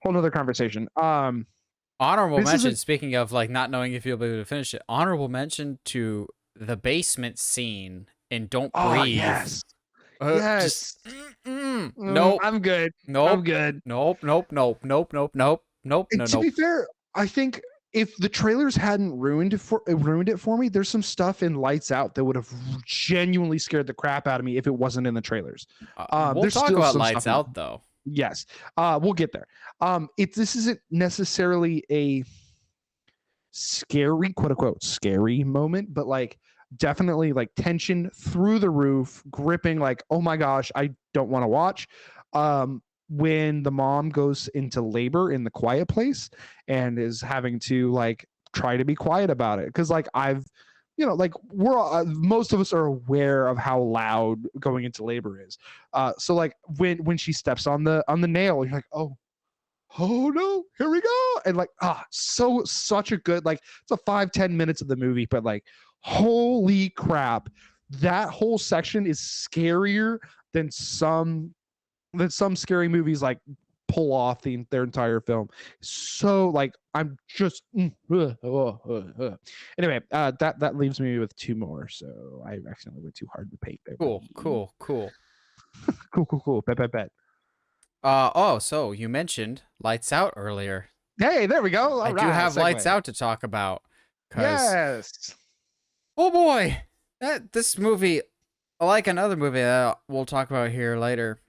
whole nother conversation. Honorable mention. Speaking of like not knowing if you'll be able to finish it, honorable mention to the basement scene in Don't Breathe. Yes. Yes. Nope. I'm good. Nope. I'm good. Nope. To be fair, I think if the trailers hadn't ruined it for me, there's some stuff in Lights Out that would have genuinely scared the crap out of me if it wasn't in the trailers. We'll talk about Lights Out though. Yes, we'll get there. This isn't necessarily a scary, quote unquote, scary moment, but like definitely like tension through the roof, gripping. Like, oh my gosh, I don't want to watch. When the mom goes into labor in the quiet place and is having to like try to be quiet about it, because like like we're most of us are aware of how loud going into labor is. So like when she steps on the nail, you're like, oh no, here we go, and like such a good, like it's a 5-10 minutes of the movie, but like holy crap, that whole section is scarier than some scary movies like pull off their entire film. So like I'm just anyway, that leaves me with two more, so I accidentally went too hard to paint there. Cool. Bet. So you mentioned Lights Out earlier. Hey, there we go. I do have Lights Out to talk about. Yes. Oh boy, this movie, like another movie that we'll talk about here later,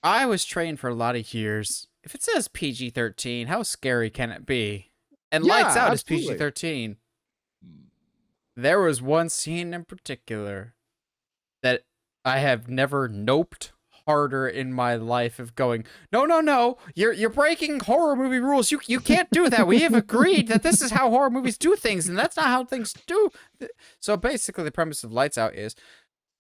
I was trained for a lot of years. If it says PG-13, how scary can it be? And Lights Out is PG-13. There was one scene in particular that I have never noped harder in my life of going, no, you're breaking horror movie rules. You can't do that. We have agreed that this is how horror movies do things, and that's not how things do. So basically the premise of Lights Out is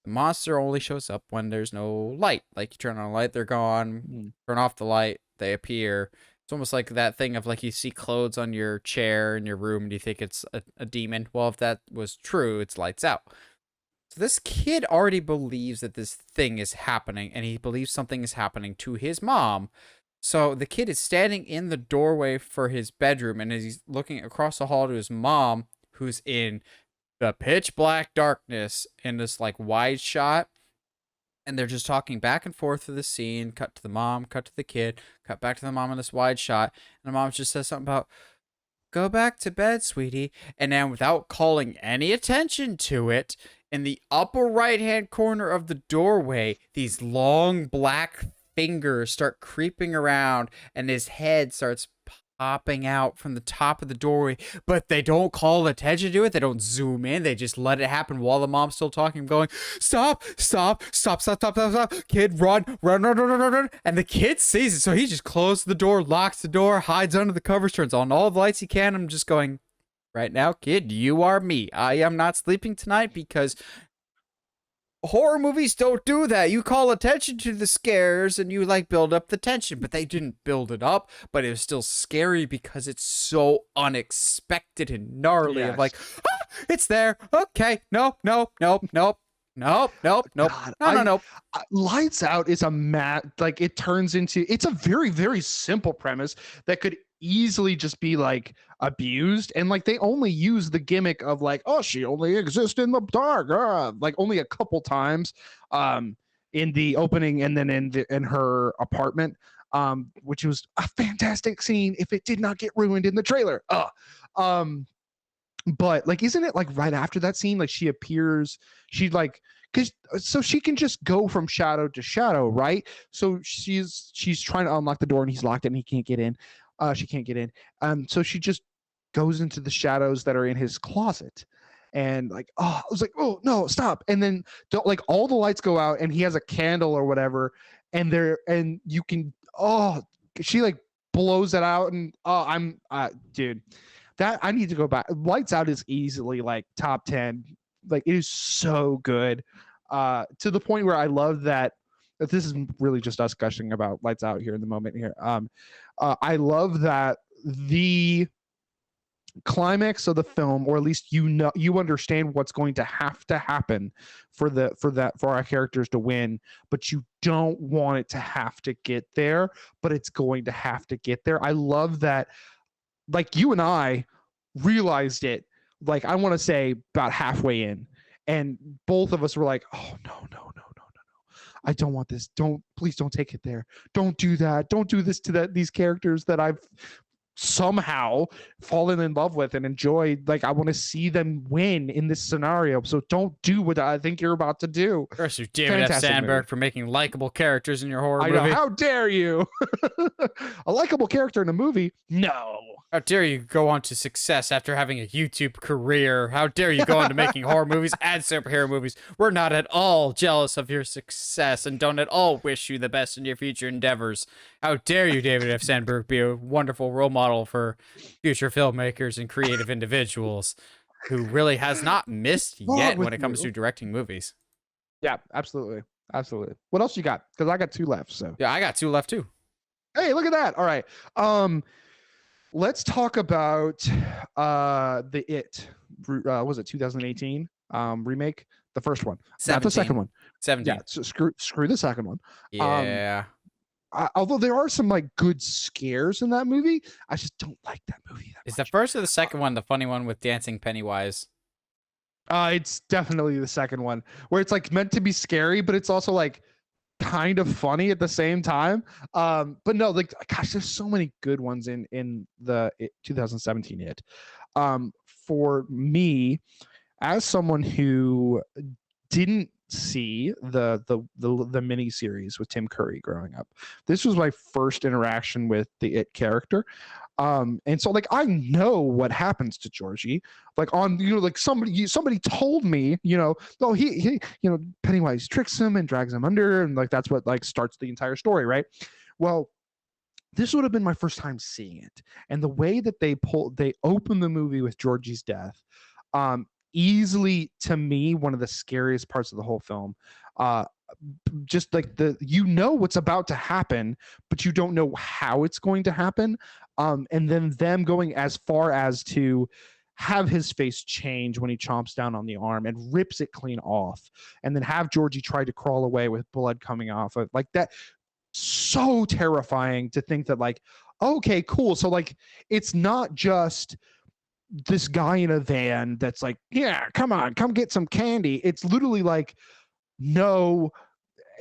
the monster only shows up when there's no light. Like you turn on a light, they're gone. Turn off the light, they appear. It's almost like that thing of like you see clothes on your chair in your room and you think it's a demon. Well, if that was true, it's Lights Out. So this kid already believes that this thing is happening, and he believes something is happening to his mom. So the kid is standing in the doorway for his bedroom, and as he's looking across the hall to his mom, who's in the pitch black darkness in this like wide shot, and they're just talking back and forth through the scene. Cut to the mom, cut to the kid, cut back to the mom in this wide shot, and the mom just says something about, "Go back to bed, sweetie." And then without calling any attention to it, in the upper right-hand corner of the doorway, these long black fingers start creeping around, and his head starts popping out from the top of the doorway, but they don't call attention to it. They don't zoom in. They just let it happen while the mom's still talking, going, stop. Kid, run. And the kid sees it, so he just closes the door, locks the door, hides under the covers, turns on all the lights he can. I'm just going, right now, kid, you are me. I am not sleeping tonight because horror movies don't do that. You call attention to the scares and you like build up the tension, but they didn't build it up, but it was still scary because it's so unexpected and gnarly. Yes. Of like, it's there. Okay. Nope. Nope. Nope. Nope. God, No. Lights Out is a like it turns into, it's a very, very simple premise that could easily just be like abused. And like they only use the gimmick of like, oh, she only exists in the dark, like only a couple times in the opening and then in her apartment, which was a fantastic scene if it did not get ruined in the trailer. But like, isn't it like right after that scene, like she appears, she like, because so she can just go from shadow to shadow, right? So she's trying to unlock the door and he's locked it and he can't get in. She can't get in. So she just goes into the shadows that are in his closet. And like, oh, I was like, oh no, stop. And then like all the lights go out and he has a candle or whatever, and you can, oh, she like blows it out and I'm dude, that I need to go back. Lights Out is easily like top 10. Like it is so good. To the point where I love that this is really just us gushing about Lights Out here in the moment here. I love that the climax of the film, or at least you understand what's going to have to happen for our characters to win, but you don't want it to have to get there, but it's going to have to get there. I love that. Like you and I realized it, like I want to say about halfway in, and both of us were like, oh no, I don't want this. Please don't take it there. Don't do that. Don't do this to these characters that I've somehow fallen in love with and enjoyed. Like I want to see them win in this scenario. So don't do what I think you're about to do. Curse you, David F. Sandberg, for making likable characters in your horror movie. I know. How dare you? A likable character in a movie? No. How dare you go on to success after having a YouTube career? How dare you go on to making horror movies and superhero movies? We're not at all jealous of your success and don't at all wish you the best in your future endeavors. How dare you, David F. Sandberg, be a wonderful role model for future filmmakers and creative individuals who really has not missed yet when it comes to directing movies. Yeah, absolutely. Absolutely. What else you got? Because I got 2 left. So yeah, I got 2 left too. Hey, look at that. All right. Let's talk about the It. Was it 2018 remake? The first one, 17. Not the second one. 17. Yeah, so screw the second one. Yeah. Although there are some like good scares in that movie, I just don't like that movie that Is much. the first or the second one the funny one with dancing Pennywise? It's definitely the second one, where it's like meant to be scary, but it's also like kind of funny at the same time. But no, like gosh, there's so many good ones in the 2017 It. For me, as someone who didn't see the mini series with Tim Curry growing up, this was my first interaction with the It character. And so like I know what happens to Georgie, like on, like somebody told me, oh, he Pennywise tricks him and drags him under, and like that's what like starts the entire story, right? Well, this would have been my first time seeing it, and the way that they open the movie with Georgie's death, easily to me one of the scariest parts of the whole film. Just like what's about to happen, but you don't know how it's going to happen. And then them going as far as to have his face change when he chomps down on the arm and rips it clean off, and then have Georgie try to crawl away with blood coming off of like that. So terrifying to think that like, okay, cool. So like, it's not just this guy in a van that's like, yeah, come on, come get some candy. It's literally like, no,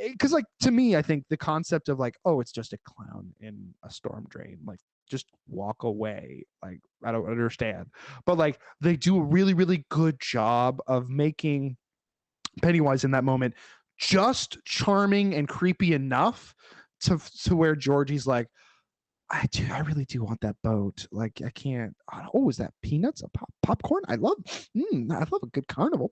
because like to me, I think the concept of like, oh, it's just a clown in a storm drain, like just walk away. Like I don't understand, but like they do a really, really good job of making Pennywise in that moment just charming and creepy enough to where Georgie's like, I really do want that boat. Like I can't. Oh, is that peanuts? A popcorn? I love a good carnival.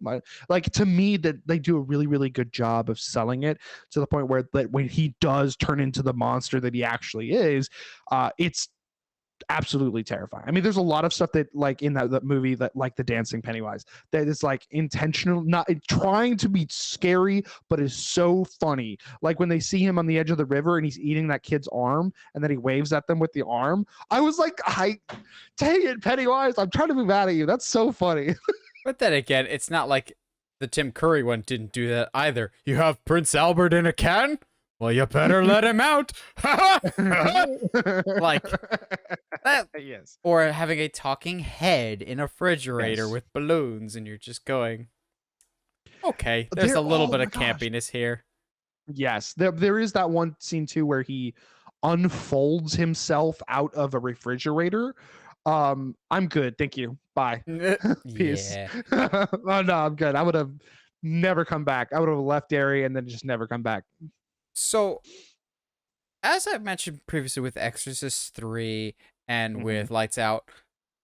Like to me, that they do a really, really good job of selling it to the point where that when he does turn into the monster that he actually is, it's absolutely terrifying. I mean, there's a lot of stuff that like in that movie that like the dancing Pennywise that is like intentional, not trying to be scary, but is so funny. Like when they see him on the edge of the river and he's eating that kid's arm and then he waves at them with the arm. I was like, dang it, Pennywise, I'm trying to be mad at you. That's so funny. But then again, it's not like the Tim Curry one didn't do that either. You have Prince Albert in a can? Well, you better let him out. Like that. Yes. Or having a talking head in a refrigerator Yes. with balloons, and you're just going, okay, there's There- a little oh bit my of gosh. campiness here. Yes, there is that one scene too where he unfolds himself out of a refrigerator. I'm good, thank you. Bye. Peace. Yeah. Oh no, I'm good. I would have never come back. I would have left area and then just never come back. So, as I've mentioned previously with Exorcist 3 and with Lights Out,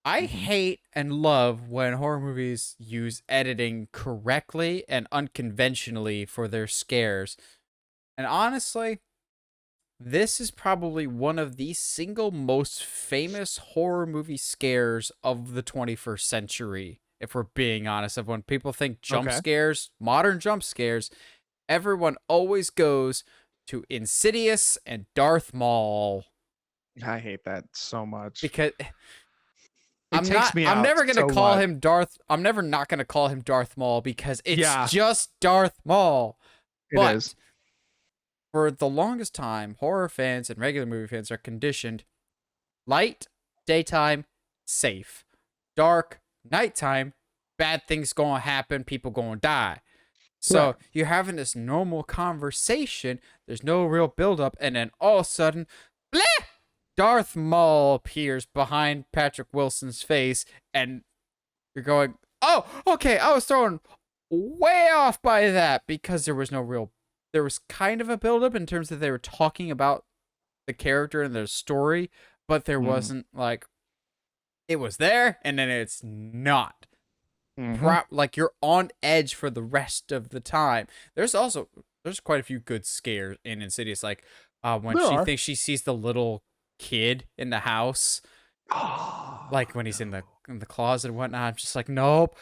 I hate and love when horror movies use editing correctly and unconventionally for their scares. And honestly, this is probably one of the single most famous horror movie scares of the 21st century, if we're being honest. Of when people think jump Okay. scares, modern jump scares, everyone always goes to Insidious and Darth Maul. I hate that so much. Because It takes me out I'm never gonna so call much. him Darth. I'm never not gonna call him Darth Maul because it's Yeah. just Darth Maul. It But is. for the longest time, horror fans and regular movie fans are conditioned: light, daytime, safe; dark, nighttime, bad things gonna happen, people gonna die. So Right. you're having this normal conversation, there's no real buildup, and then all of a sudden, bleh! Darth Maul appears behind Patrick Wilson's face, and you're going, oh, okay, I was thrown way off by that because there was kind of a buildup in terms that they were talking about the character and their story, but there wasn't like, it was there, and then it's not. Like you're on edge for the rest of the time. There's quite a few good scares in Insidious, like when There she are. thinks she sees the little kid in the house, like when he's in the closet and whatnot. I'm just like, nope,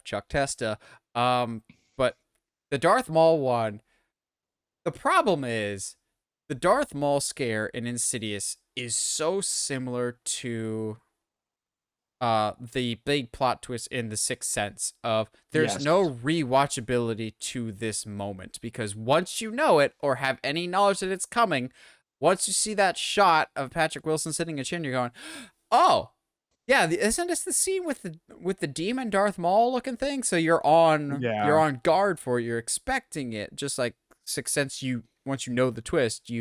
Chuck Testa. But the Darth Maul one, the problem is the Darth Maul scare in Insidious is so similar to the big plot twist in The Sixth Sense of there's Yes. no rewatchability to this moment, because once you know it or have any knowledge that it's coming, once you see that shot of Patrick Wilson sitting in a chair, you're going, oh yeah, isn't this the scene with the demon Darth Maul looking thing? So you're on guard for it, you're expecting it, just like Sixth Sense. Once you know the twist,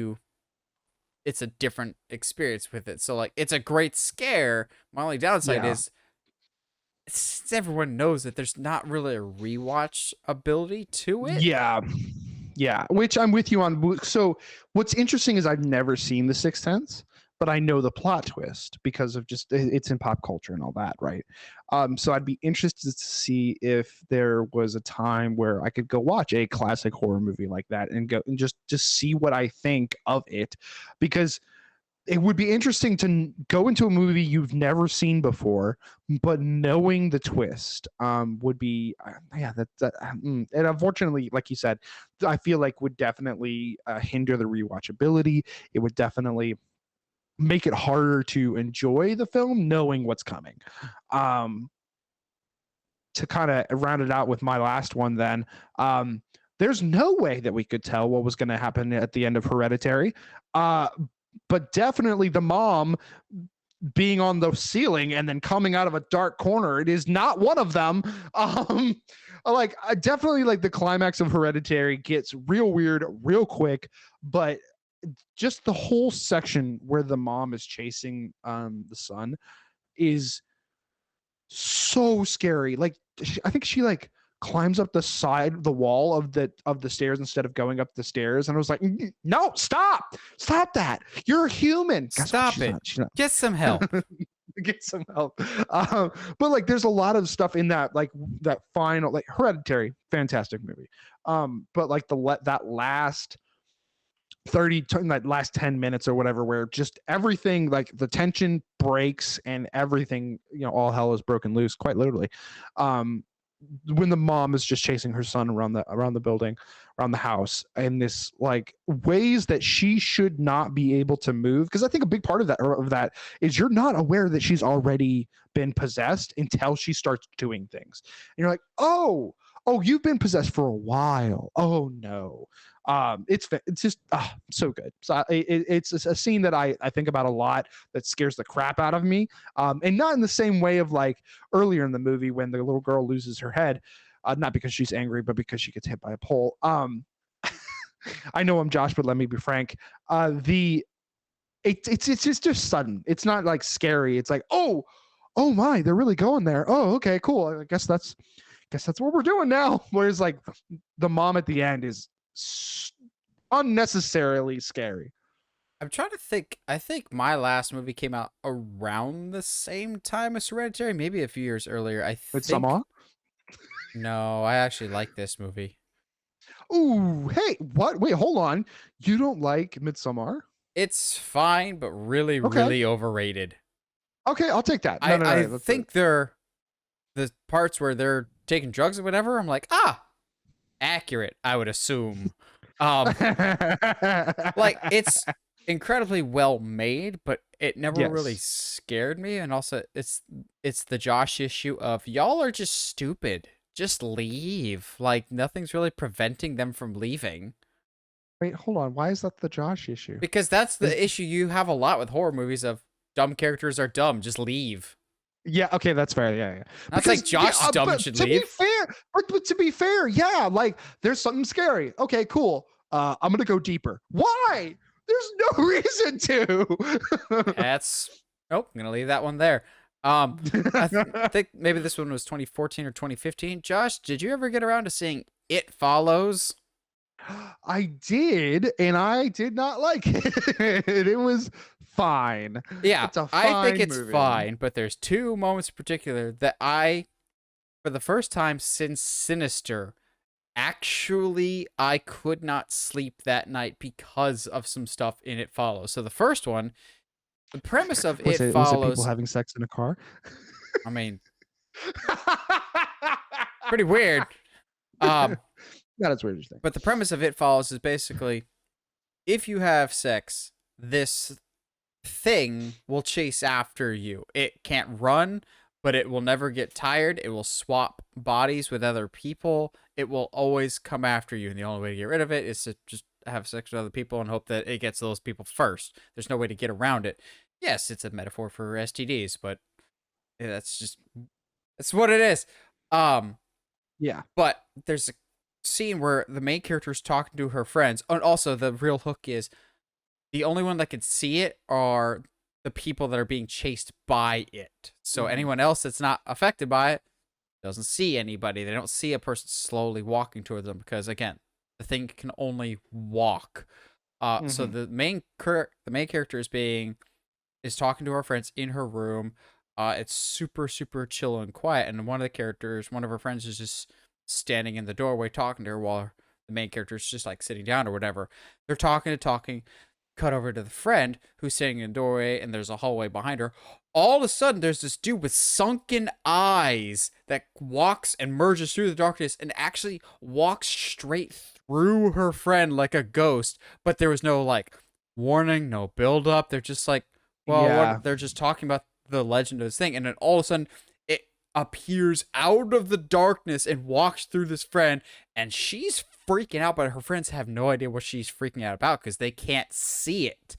it's a different experience with it. So like, it's a great scare. My only downside is everyone knows that there's not really a rewatch ability to it. Yeah, which I'm with you on. So what's interesting is I've never seen The Sixth Sense, but I know the plot twist because of just it's in pop culture and all that, right? So I'd be interested to see if there was a time where I could go watch a classic horror movie like that and go and just see what I think of it, because it would be interesting to go into a movie you've never seen before, but knowing the twist would be and unfortunately, like you said, I feel like would definitely hinder the rewatchability. It would definitely make it harder to enjoy the film knowing what's coming. To kind of round it out with my last one then, there's no way that we could tell what was going to happen at the end of Hereditary, but definitely the mom being on the ceiling and then coming out of a dark corner, it is not one of them. I definitely like the climax of Hereditary gets real weird real quick, but just the whole section where the mom is chasing the son is so scary. Like I think she like climbs up the wall of the stairs instead of going up the stairs, and I was like, no, stop that, you're a human. Stop it. She's not. Get some help. Get some help. But like there's a lot of stuff in that, like that final, like Hereditary, fantastic movie, but like that last 10 minutes or whatever, where just everything, like the tension breaks and everything, all hell is broken loose, quite literally. when the mom is just chasing her son around the building, around the house, in this like ways that she should not be able to move. Because I think a big part of that is you're not aware that she's already been possessed until she starts doing things. And you're like, oh, you've been possessed for a while. Oh no. It's just so good. So it's a scene that I think about a lot, that scares the crap out of me. And not in the same way of like earlier in the movie when the little girl loses her head, not because she's angry, but because she gets hit by a pole. I know I'm Josh, but let me be frank. It's just sudden. It's not like scary. It's like, oh my, they're really going there. Oh, okay, cool. I guess that's what we're doing now. Whereas like the mom at the end is unnecessarily scary. I'm trying to think. I think my last movie came out around the same time as Hereditary, maybe a few years earlier. I think. Midsommar? No, I actually like this movie. Ooh, hey, what? Wait, hold on. You don't like Midsommar? It's fine, but really, Okay. really overrated. Okay, I'll take that. I think they're the parts where they're taking drugs or whatever. I'm like, accurate, I would assume. Like, it's incredibly well made, but it never really scared me. And also, it's the Josh issue of y'all are just stupid. Just leave. Like, nothing's really preventing them from leaving. Wait, hold on. Why is that the Josh issue? Because that's the issue you have a lot with horror movies of dumb characters are dumb. Just leave. Yeah, okay, that's fair. Yeah. That's like Josh is dumb and should leave. But to be fair, yeah, like there's something scary. Okay, cool. I'm gonna go deeper. Why? There's no reason to. Nope, I'm gonna leave that one there. I think maybe this one was 2014 or 2015. Josh, did you ever get around to seeing It Follows? I did, and I did not like it. It was fine. Yeah, I think it's movie. fine, but there's two moments in particular that for the first time since Sinister, actually, I could not sleep that night because of some stuff in It Follows. So the first one, the premise of Was it people having sex in a car? I mean, pretty weird. Not as weird as you think. But the premise of It Follows is basically, if you have sex, this thing will chase after you. It can't run, but it will never get tired. It will swap bodies with other people. It will always come after you. And the only way to get rid of it is to just have sex with other people and hope that it gets those people first. There's no way to get around it. Yes, it's a metaphor for STDs, but that's what it is. Yeah. But there's a scene where the main character is talking to her friends. And also, the real hook is the only one that can see it are the people that are being chased by it. So anyone else that's not affected by it doesn't see anybody. They don't see a person slowly walking toward them because, again, the thing can only walk. So the main character is talking to her friends in her room. It's super, super chill and quiet. And one of her friends is just standing in the doorway talking to her while the main character is just like sitting down or whatever. They're talking, cut over to the friend who's sitting in the doorway, and there's a hallway behind her. All of a sudden, there's this dude with sunken eyes that walks and merges through the darkness and actually walks straight through her friend like a ghost. But there was no like warning, no build up. They're just like, they're just talking about the legend of this thing, and then all of a sudden it appears out of the darkness and walks through this friend, and she's freaking out, but her friends have no idea what she's freaking out about because they can't see it.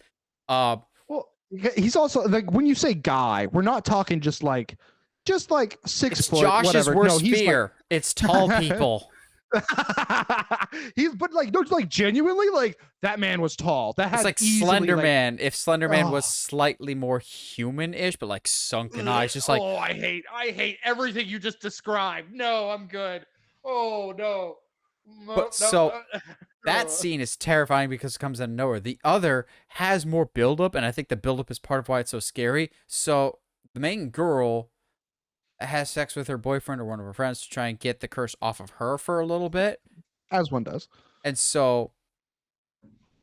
Well, he's also like, when you say guy, we're not talking just like 6 foot. Josh's whatever. worst fear. It's tall people. But like genuinely, like that man was tall. That it's like Slender Man. If Slender Man was slightly more human-ish, but like sunken eyes, just like I hate everything you just described. No, I'm good. Oh no. That scene is terrifying because it comes out of nowhere. The other has more buildup, and I think the buildup is part of why it's so scary. So the main girl has sex with her boyfriend or one of her friends to try and get the curse off of her for a little bit. As one does. And so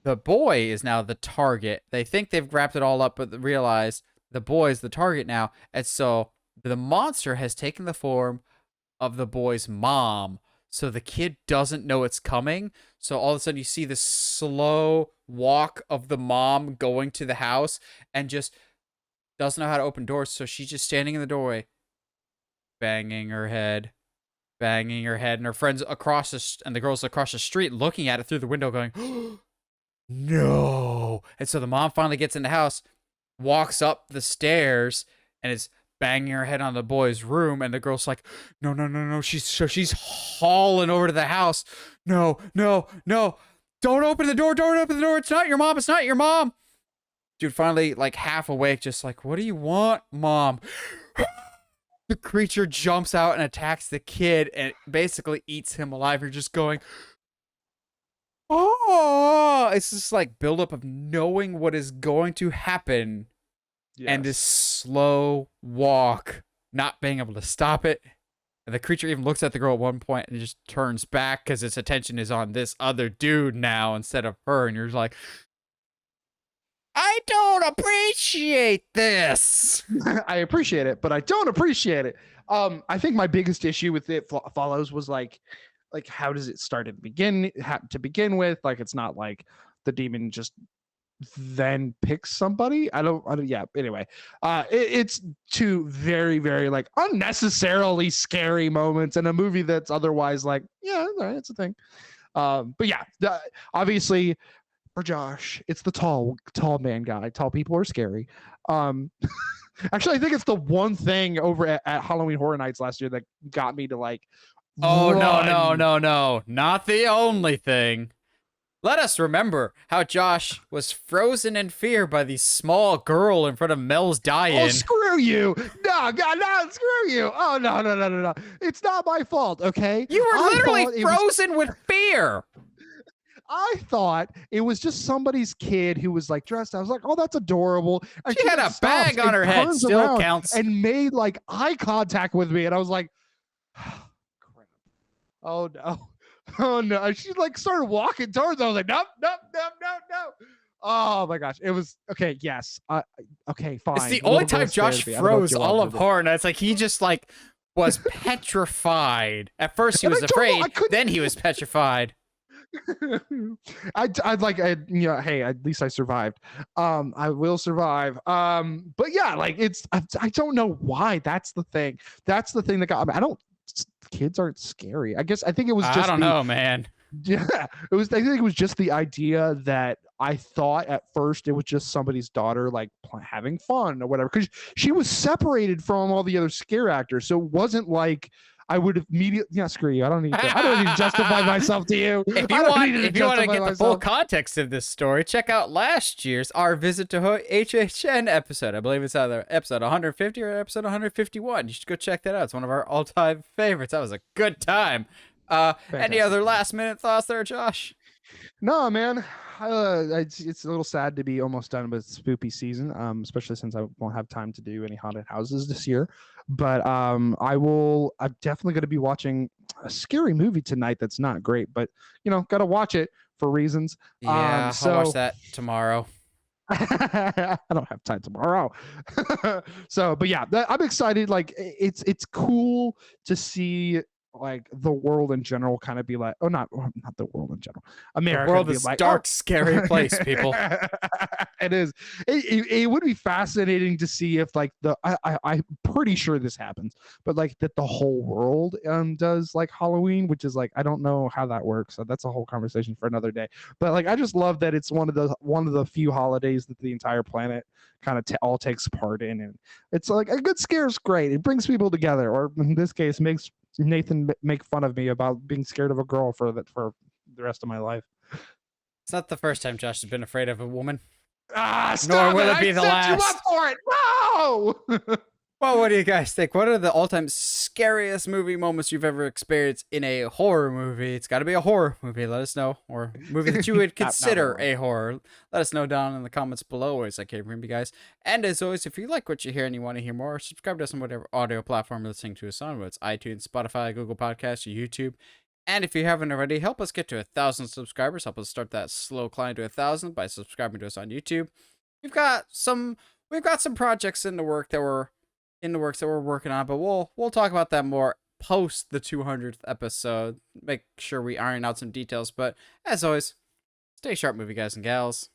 the boy is now the target. They think they've wrapped it all up, but realize the boy is the target now. And so the monster has taken the form of the boy's mom. So the kid doesn't know it's coming. So all of a sudden you see this slow walk of the mom going to the house and just doesn't know how to open doors. So she's just standing in the doorway, banging her head, and her friends across and the girls across the street looking at it through the window going, no. And so the mom finally gets in the house, walks up the stairs, and is banging her head on the boy's room, and the girl's like, no, no, no, no. She's hauling over to the house. No, no, no. Don't open the door. Don't open the door. It's not your mom. It's not your mom. Dude finally, like, half awake, just like, what do you want, mom? The creature jumps out and attacks the kid and basically eats him alive. You're just going, oh, it's just like buildup of knowing what is going to happen. Yes. And this slow walk, not being able to stop it. And the creature even looks at the girl at one point and just turns back because its attention is on this other dude now instead of her. And you're just like, I don't appreciate this. I appreciate it, but I don't appreciate it. I think my biggest issue with it follows was like how does it start to begin with? Like, it's not like the demon just then picks somebody. I don't yeah, anyway. It's two very, very like unnecessarily scary moments in a movie that's otherwise like, yeah, it's a thing. But yeah, obviously for Josh, it's the tall man guy. Tall people are scary. Actually, I think it's the one thing over at Halloween Horror Nights last year that got me to like, oh, run. No. Not the only thing. Let us remember how Josh was frozen in fear by the small girl in front of Mel's die-in. Oh, screw you. No, God, no, screw you. Oh, no. It's not my fault, okay? You were literally frozen with fear. I thought it was just somebody's kid who was like dressed. I was like, oh, that's adorable. And she had a bag on her head. Still counts. And made like eye contact with me. And I was like, oh, crap. Oh, no. Oh, no. She like started walking towards us. I was like, nope. Oh, my gosh. It was okay. Yes. Okay, fine. It's the only time Josh froze all of Horror Nights. Like, he just like was petrified. At first, he was afraid. Then he was petrified. I'd like, hey, at least I survived. I will survive. But yeah, like I don't know why. That's the thing that got me. Kids aren't scary. I think it was just, I don't know, man. Yeah, I think it was just the idea that I thought at first it was just somebody's daughter like having fun or whatever, because she was separated from all the other scare actors, so it wasn't like I would have immediately, yeah, screw you. I don't need to justify myself to you. If you want to get the full context of this story, check out last year's Our Visit to HHN episode. I believe it's either episode 150 or episode 151. You should go check that out. It's one of our all-time favorites. That was a good time. Any other last-minute thoughts there, Josh? No, man. It's a little sad to be almost done with spoopy season, especially since I won't have time to do any haunted houses this year. But I'm definitely going to be watching a scary movie tonight that's not great, but got to watch it for reasons. Yeah, I'll watch that tomorrow. I don't have time tomorrow. But yeah, I'm excited. Like it's cool to see like the world in general kind of be like, not the world in general, America. The world is a dark, scary place, people. It is. It would be fascinating to see if like I'm pretty sure this happens, but like that the whole world does like Halloween, which is like, I don't know how that works. So that's a whole conversation for another day. But like, I just love that it's one of the few holidays that the entire planet kind of all takes part in, and it's like a good scare is great. It brings people together, or in this case, makes Nathan make fun of me about being scared of a girl for the rest of my life. It's not the first time Josh has been afraid of a woman. Stop Nor will it be the last. You up for it. No. Well, what do you guys think? What are the all-time scariest movie moments you've ever experienced in a horror movie? It's got to be a horror movie. Let us know. Or a movie that you would consider a horror. Let us know down in the comments below. Always like hearing from you guys. And as always, if you like what you hear and you want to hear more, subscribe to us on whatever audio platform you're listening to us on. Whether it's iTunes, Spotify, Google Podcasts, or YouTube. And if you haven't already, help us get to 1,000 subscribers. Help us start that slow climb to 1,000 by subscribing to us on YouTube. We've got some projects in the works that we're working on, but we'll talk about that more post the 200th episode. Make sure we iron out some details. But as always, stay sharp, movie guys and gals.